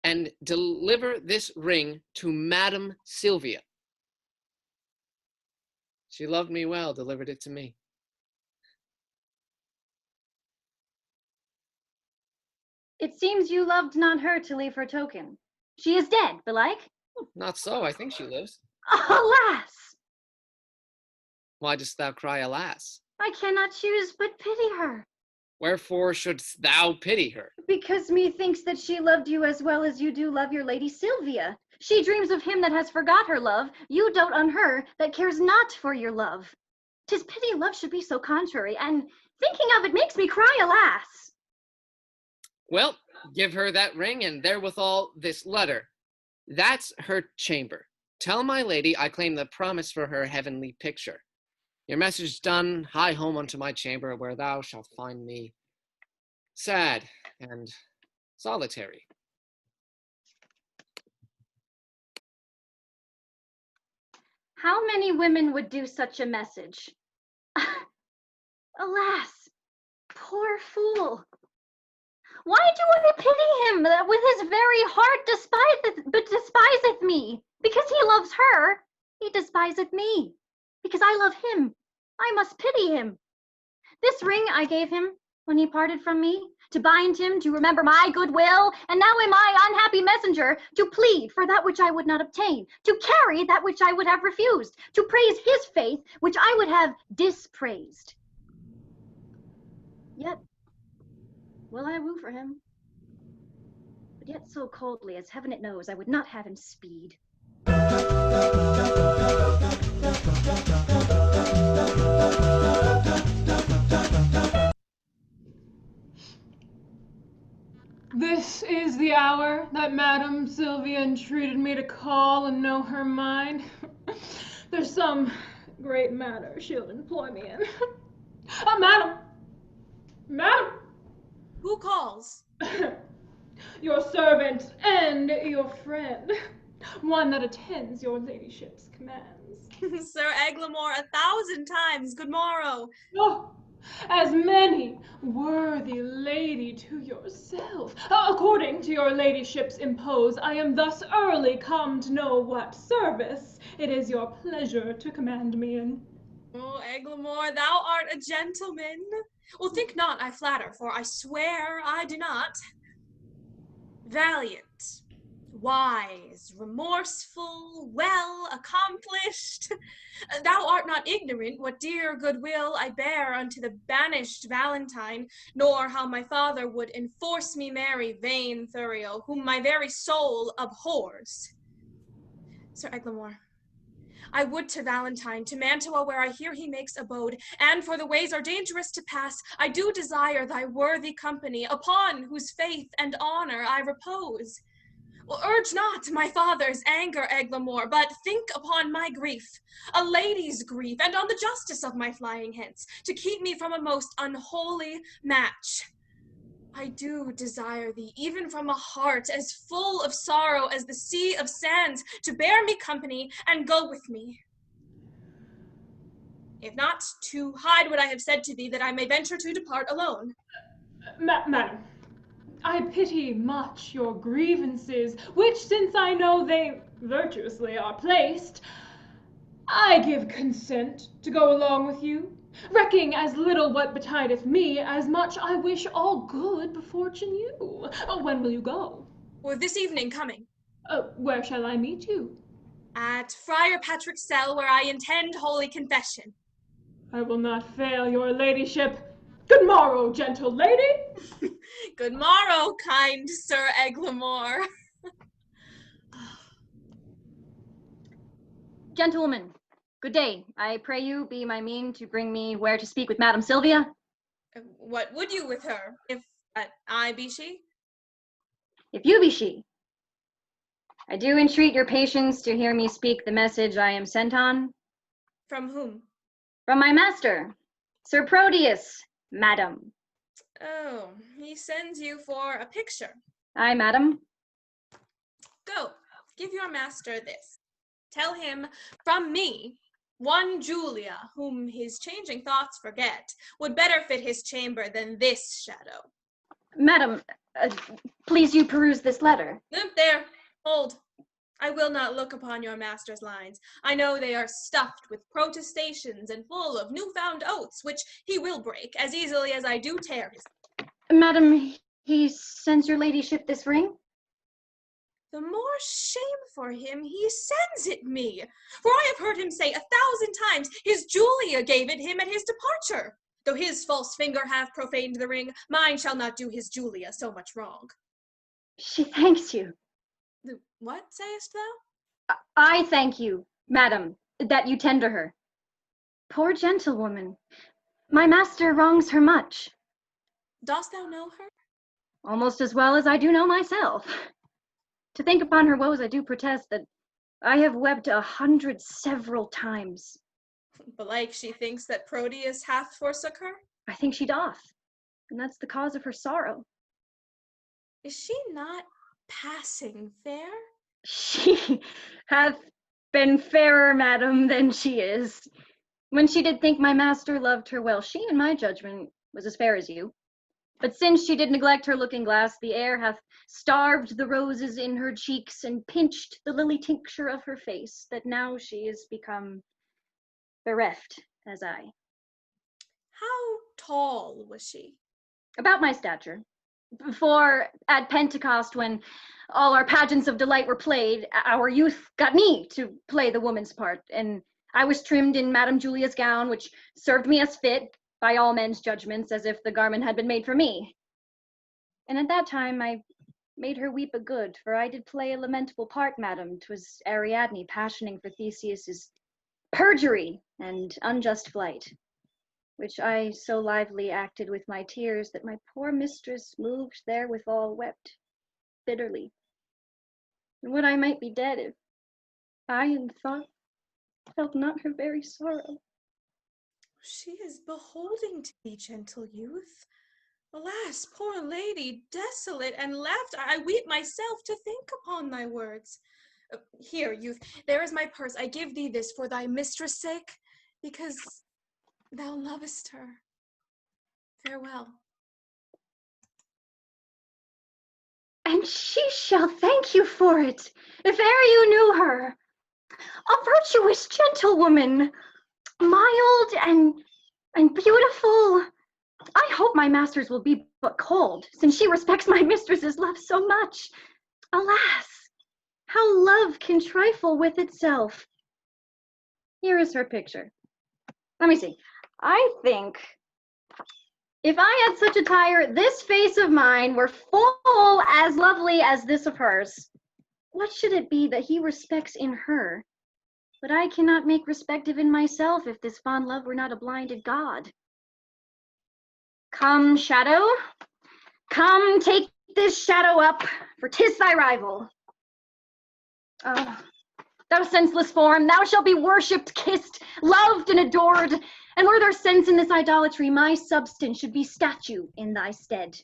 and deliver this ring to Madam Sylvia. She loved me well, delivered it to me. It seems you loved not her to leave her token. She is dead, belike? Not so, I think she lives. Alas! Why dost thou cry alas? I cannot choose but pity her. Wherefore shouldst thou pity her? Because methinks that she loved you as well as you do love your lady Sylvia. She dreams of him that has forgot her love. You dote on her that cares not for your love. 'Tis pity love should be so contrary, and thinking of it makes me cry alas. Well, give her that ring, and therewithal this letter. That's her chamber. Tell my lady I claim the promise for her heavenly picture. Your message done, hie home unto my chamber, where thou shalt find me sad and solitary. How many women would do such a message? Alas, poor fool. Why do I pity him that with his very heart despiseth me? Because he loves her, he despiseth me. Because I love him, I must pity him. This ring I gave him when he parted from me, to bind him to remember my goodwill, and now am I, unhappy messenger, to plead for that which I would not obtain, to carry that which I would have refused, to praise his faith which I would have dispraised. Yet will I woo for him, but yet so coldly as heaven it knows I would not have him speed. This is the hour that Madame Sylvia entreated me to call and know her mind. There's some great matter she'll employ me in. Madam! Madam! Who calls? Your servant and your friend. One that attends your ladyship's commands. Sir Eglamour, 1,000 times good morrow. Oh, as many, worthy lady, to yourself. According to your ladyship's impose, I am thus early come to know what service it is your pleasure to command me in. Oh, Eglamour, thou art a gentleman. Well, think not I flatter, for I swear I do not. Valiant, wise, remorseful, well accomplished. Thou art not ignorant what dear goodwill I bear unto the banished Valentine, nor how my father would enforce me marry vain Thurio, whom my very soul abhors. Sir Eglamour, I would to Valentine, to Mantua, where I hear he makes abode, and for the ways are dangerous to pass, I do desire thy worthy company, upon whose faith and honor I repose. Well, urge not my father's anger, Eglamour, but think upon my grief, a lady's grief, and on the justice of my flying hence, to keep me from a most unholy match. I do desire thee, even from a heart as full of sorrow as the sea of sands, to bear me company and go with me. If not, to hide what I have said to thee, that I may venture to depart alone. Madam, I pity much your grievances, which, since I know they virtuously are placed, I give consent to go along with you, recking as little what betideth me, as much I wish all good befortune you. When will you go? Or this evening coming. Where shall I meet you? At Friar Patrick's cell, where I intend holy confession. I will not fail your ladyship. Good morrow, gentle lady. Good morrow, kind Sir Eglamour. Gentlewoman, good day. I pray you be my mean to bring me where to speak with Madame Sylvia. What would you with her, if I be she? If you be she. I do entreat your patience to hear me speak the message I am sent on. From whom? From my master, Sir Proteus, madam. Oh, he sends you for a picture. Aye, madam. Go, give your master this. Tell him, from me, one Julia, whom his changing thoughts forget, would better fit his chamber than this shadow. Madam, please you peruse this letter. There, hold. I will not look upon your master's lines. I know they are stuffed with protestations and full of new-found oaths, which he will break as easily as I do tear his. Madam, he sends your ladyship this ring? The more shame for him he sends it me. For I have heard him say 1,000 times his Julia gave it him at his departure. Though his false finger hath profaned the ring, mine shall not do his Julia so much wrong. She thanks you. What sayest thou? I thank you, madam, that you tender her. Poor gentlewoman, my master wrongs her much. Dost thou know her? Almost as well as I do know myself. To think upon her woes, I do protest that I have wept 100 several times. Belike she thinks that Proteus hath forsook her? I think she doth, and that's the cause of her sorrow. Is she not passing fair? She hath been fairer, madam, than she is. When she did think my master loved her well, she, in my judgment, was as fair as you. But since she did neglect her looking glass, the air hath starved the roses in her cheeks and pinched the lily tincture of her face, that now she is become bereft as I. How tall was she? About my stature. For at Pentecost, when all our pageants of delight were played, our youth got me to play the woman's part, and I was trimmed in Madame Julia's gown, which served me as fit, by all men's judgments, as if the garment had been made for me. And at that time I made her weep a good, for I did play a lamentable part, madam. 'Twas Ariadne passioning for Theseus's perjury and unjust flight, which I so lively acted with my tears that my poor mistress, moved therewithal, wept bitterly. And would I might be dead if I in thought felt not her very sorrow. She is beholding to thee, gentle youth. Alas, poor lady, desolate and left, I weep myself to think upon thy words. Here, youth, there is my purse. I give thee this for thy mistress' sake, because thou lovest her. Farewell. And she shall thank you for it, if e'er you knew her. A virtuous gentlewoman, mild and beautiful. I hope my master's will be but cold, since she respects my mistress's love so much. Alas, how love can trifle with itself. Here is her picture. Let me see. I think if I had such attire, this face of mine were full as lovely as this of hers. What should it be that he respects in her? But I cannot make respective in myself if this fond love were not a blinded god. Come, shadow, come take this shadow up, for 'tis thy rival. Oh, thou senseless form, thou shalt be worshipped, kissed, loved, and adored, and were there sense in this idolatry, my substance should be statue in thy stead.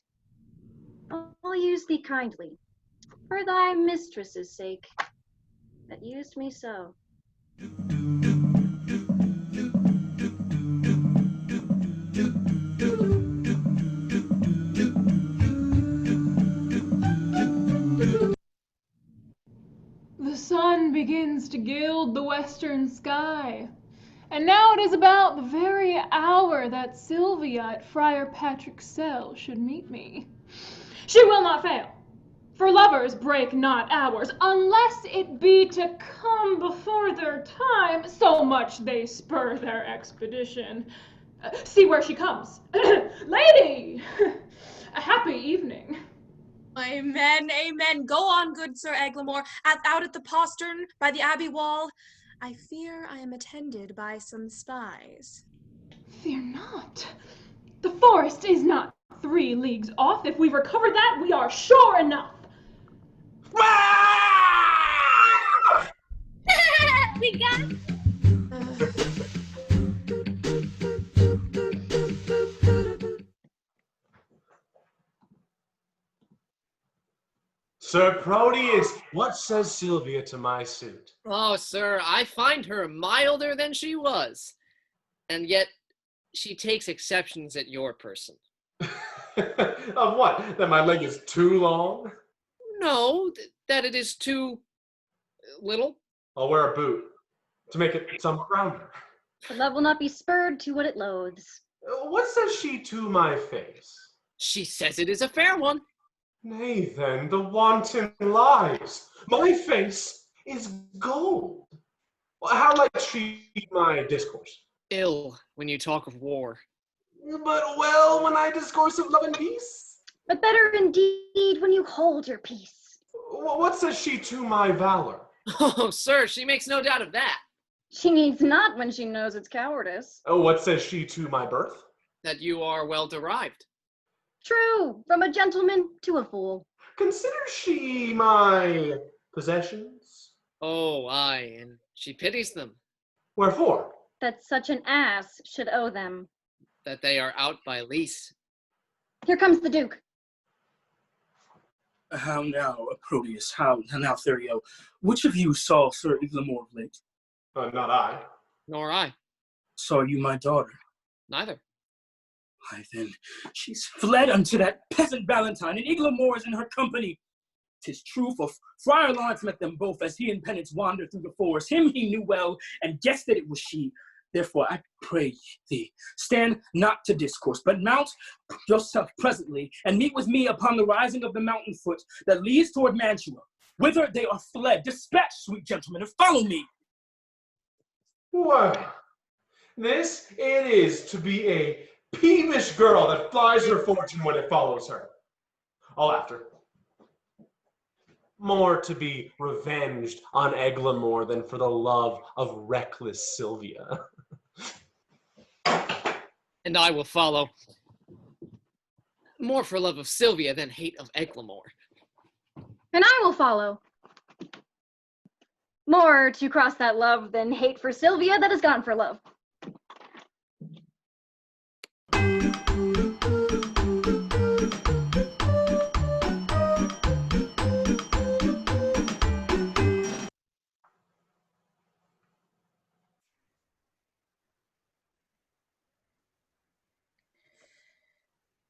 I'll use thee kindly, for thy mistress's sake, that used me so. The sun begins to gild the western sky, and now it is about the very hour that Sylvia at Friar Patrick's cell should meet me. She will not fail, for lovers break not hours, unless it be to come before their time, so much they spur their expedition. See where she comes. Lady! A happy evening. Amen, amen. Go on, good Sir Eglamour, out at the postern by the abbey wall. I fear I am attended by some spies. Fear not. The forest is not 3 leagues off. If we recover that, we are sure enough. We got Sir Proteus, what says Sylvia to my suit? Oh, sir, I find her milder than she was. And yet, she takes exceptions at your person. Of what? That my leg is too long? No, that it is too little. I'll wear a boot to make it somewhat rounder. The love will not be spurred to what it loathes. What says she to my face? She says it is a fair one. Nay, then, the wanton lies. My face is gold. How likes she my discourse? Ill when you talk of war. But well when I discourse of love and peace. But better indeed when you hold your peace. What says she to my valor? Oh, sir, she makes no doubt of that. She needs not when she knows it's cowardice. Oh, what says she to my birth? That you are well derived. True, from a gentleman to a fool. Considers she my possessions? Oh, aye, and she pities them, Wherefore? That such an ass should owe them. that they are out by lease. Here comes the Duke. How now, Proteus? How now, Thurio? Which of you saw Sir Iglamore of late? Not I. Nor I. Saw you my daughter? Neither. Why then, she's fled unto that peasant Valentine, and Iglamore is in her company. 'Tis true, for Friar Lawrence met them both as he and Penance wandered through the forest. Him he knew well, and guessed that it was she. Therefore, I pray thee, stand not to discourse, but mount yourself presently, and meet with me upon the rising of the mountain foot that leads toward Mantua, whither they are fled. Dispatch, sweet gentlemen, and follow me. Well, this it is to be a peevish girl that flies her fortune when it follows her. All after. More to be revenged on Eglamour than for the love of reckless Sylvia. And I will follow. More for love of Sylvia than hate of Eglamour. And I will follow. More to cross that love than hate for Sylvia that has gone for love.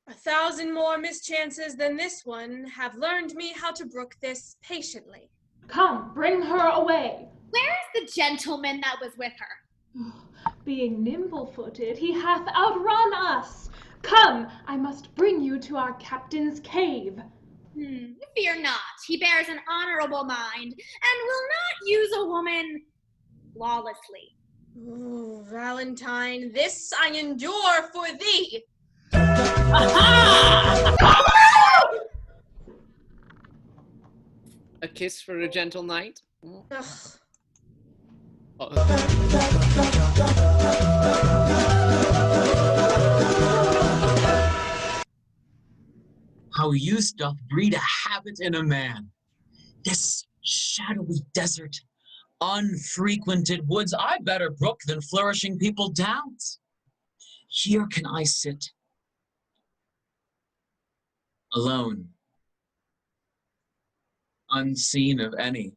A thousand more mischances than this one have learned me how to brook this patiently. Come, bring her away. Where is the gentleman that was with her? Being nimble-footed, he hath outrun us. Come, I must bring you to our captain's cave. Fear not, he bears an honorable mind, and will not use a woman lawlessly. Ooh, Valentine, this I endure for thee. A kiss for a gentle knight? Ugh. How use doth breed a habit in a man. This shadowy desert, unfrequented woods, I better brook than flourishing people downs. Here can I sit, alone, unseen of any,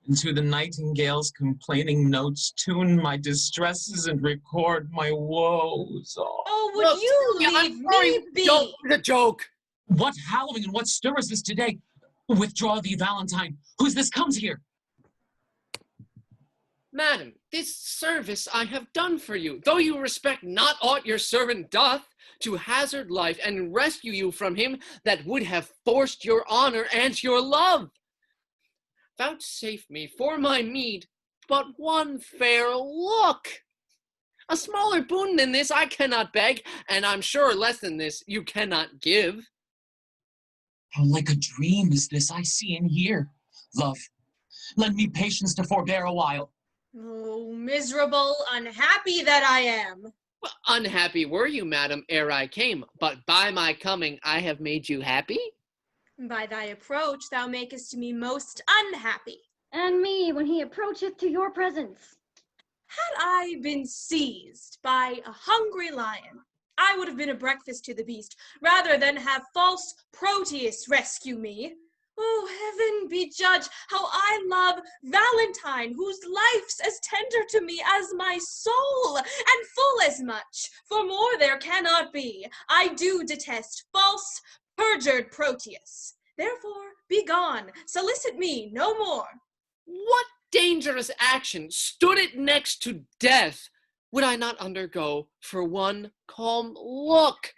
and to the nightingale's complaining notes tune my distresses and record my woes. Oh, would you leave me be? The joke. What hallowing and what stir is this today? Withdraw thee, Valentine. Who's this comes here? Madam, this service I have done for you, though you respect not aught your servant doth, to hazard life and rescue you from him that would have forced your honor and your love. Vouchsafe me for my meed but one fair look. A smaller boon than this I cannot beg, and I'm sure less than this you cannot give. How like a dream is this I see and hear. Love, lend me patience to forbear a while. Oh, miserable, unhappy that I am. Well, unhappy were you, madam, ere I came, but by my coming I have made you happy? By thy approach thou makest me most unhappy. And me when he approacheth to your presence. Had I been seized by a hungry lion, I would have been a breakfast to the beast, rather than have false Proteus rescue me. Oh, heaven be judge how I love Valentine, whose life's as tender to me as my soul, and full as much, for more there cannot be. I do detest false, perjured Proteus. Therefore, be gone, solicit me no more. What dangerous action, stood it next to death, would I not undergo for one calm look?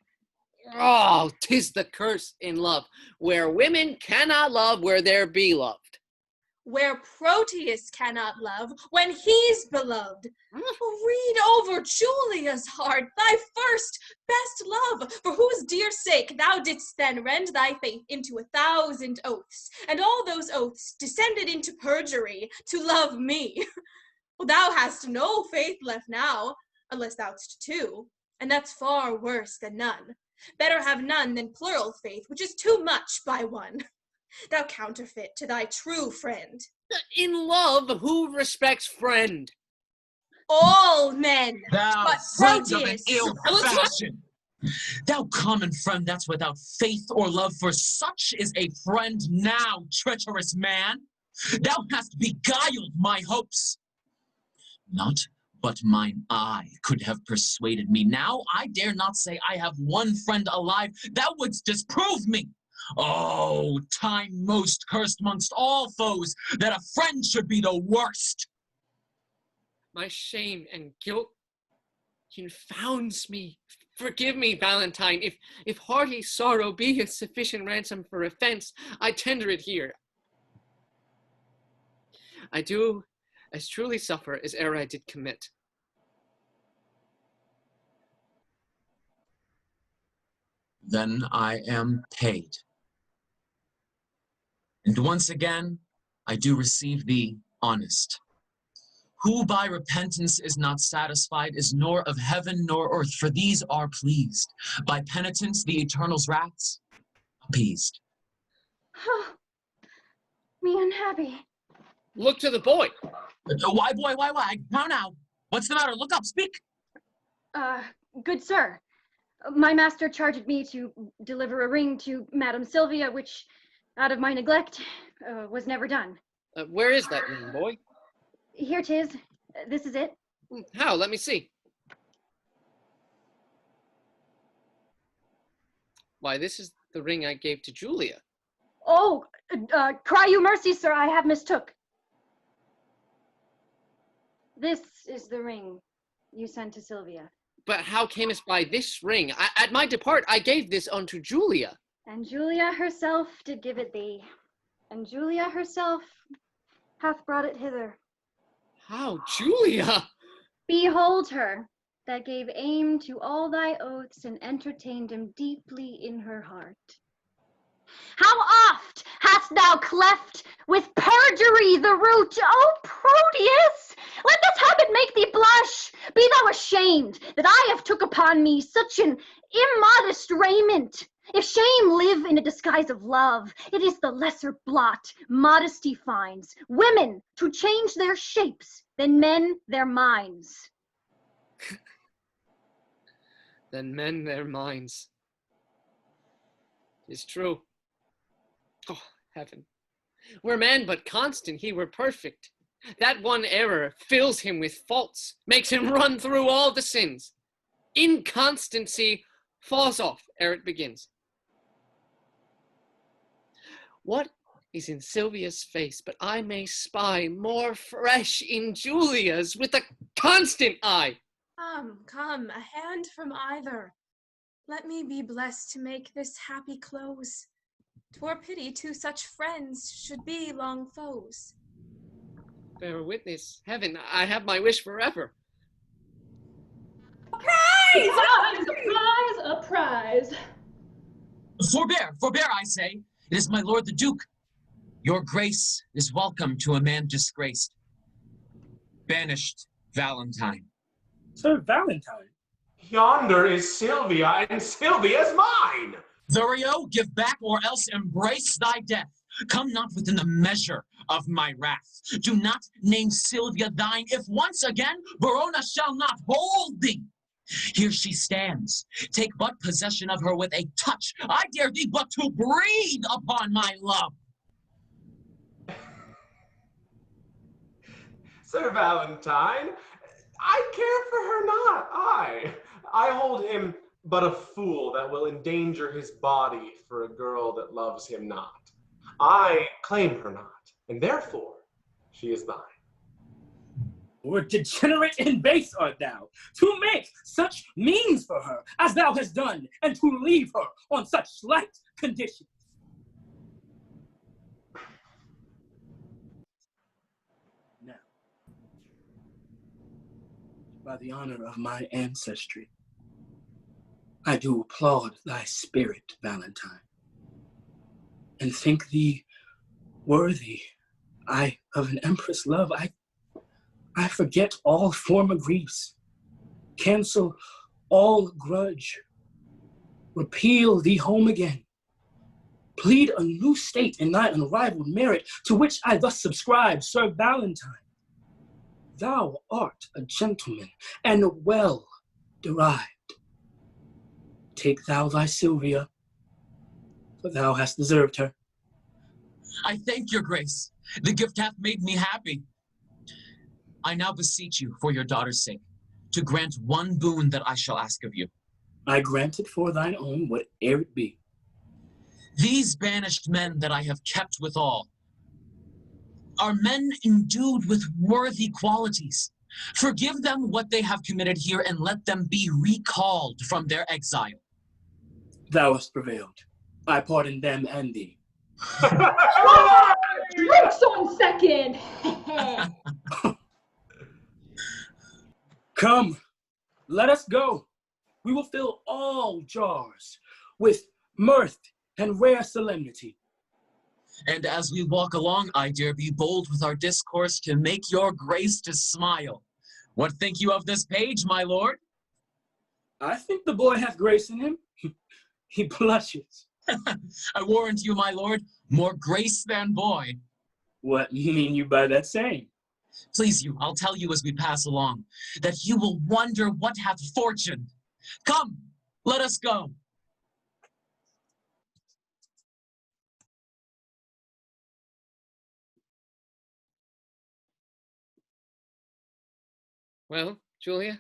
Oh, 'tis the curse in love, where women cannot love where they're beloved. Where Proteus cannot love when he's beloved. Read over Julia's heart, thy first, best love, for whose dear sake thou didst then rend thy faith into 1,000 oaths, and all those oaths descended into perjury to love me. Well, thou hast no faith left now, unless thou'st two, and that's far worse than none. Better have none than plural faith, which is too much by one. thou counterfeit to thy true friend. In love, who respects friend? All men, Thou but friend of an Proteus. ill fashion! Thou common friend that's without faith or love, for such is a friend now, treacherous man. Thou hast beguiled my hopes. Not but mine eye could have persuaded me. Now I dare not say I have one friend alive. Thou wouldst disprove me. Oh, time most cursed mongst all foes, that a friend should be the worst. My shame and guilt confounds me. Forgive me, Valentine. If hearty sorrow be a sufficient ransom for offense, I tender it here. I do as truly suffer as e'er I did commit. Then I am paid. And once again, I do receive thee honest. Who by repentance is not satisfied is nor of heaven nor earth, for these are pleased. By penitence the eternal's wraths appeased. Me unhappy. Look to the boy. Why, boy, why? Now. What's the matter? Look up, speak. Good sir, my master charged me to deliver a ring to Madame Sylvia, which, out of my neglect, was never done. Where is that ring, boy? Here 'tis. This is it. How? Let me see. Why, this is the ring I gave to Julia. Oh, cry you mercy, sir, I have mistook. This is the ring you sent to Sylvia. But how camest by this ring? At my depart, I gave this unto Julia. And Julia herself did give it thee. And Julia herself hath brought it hither. How, Julia? Behold her, that gave aim to all thy oaths and entertained them deeply in her heart. How oft hast thou cleft with perjury the root, O Proteus! Let this habit make thee blush. Be thou ashamed that I have took upon me such an immodest raiment. If shame live in a disguise of love, it is the lesser blot modesty finds. Women to change their shapes, than men their minds. Than men their minds. 'Tis true. Oh, heaven. Were man but constant, he were perfect. That one error fills him with faults, makes him run through all the sins. Inconstancy falls off ere it begins. What is in Sylvia's face, but I may spy more fresh in Julia's with a constant eye? Come, a hand from either. Let me be blessed to make this happy close. 'Twere pity two such friends should be long foes. Bear witness, heaven, I have my wish forever. A prize! A prize! Forbear, I say. It is my lord the Duke. Your grace is welcome to a man disgraced. Banished Valentine. Sir Valentine? Yonder is Sylvia, and Sylvia's mine! Thurio, give back or else embrace thy death. Come not within the measure of my wrath. Do not name Sylvia thine, if once again Verona shall not hold thee. Here she stands. Take but possession of her with a touch. I dare thee but to breathe upon my love. Sir Valentine, I care for her not, I hold him but a fool that will endanger his body for a girl that loves him not. I claim her not, and therefore she is thine. Or degenerate and base art thou, to make such means for her as thou hast done, and to leave her on such slight conditions. Now, by the honor of my ancestry, I do applaud thy spirit, Valentine, and think thee worthy, of an empress love. I forget all former griefs, cancel all grudge, repeal thee home again, plead a new state in thy unrivaled merit, to which I thus subscribe, Sir Valentine. Thou art a gentleman, and well derived. Take thou thy Sylvia, for thou hast deserved her. I thank your grace. The gift hath made me happy. I now beseech you, for your daughter's sake, to grant one boon that I shall ask of you. I grant it for thine own, whate'er it be. These banished men that I have kept withal are men endued with worthy qualities. Forgive them what they have committed here, and let them be recalled from their exile. Thou hast prevailed. I pardon them and thee. Drinks on second. Come, let us go. We will fill all jars with mirth and rare solemnity. And as we walk along, I dare be bold with our discourse to make your grace to smile. What think you of this page, my lord? I think the boy hath grace in him. He blushes. I warrant you, my lord, more grace than boy. What mean you by that saying? Please you, I'll tell you as we pass along, that you will wonder what hath fortune. Come, let us go. Well, Julia?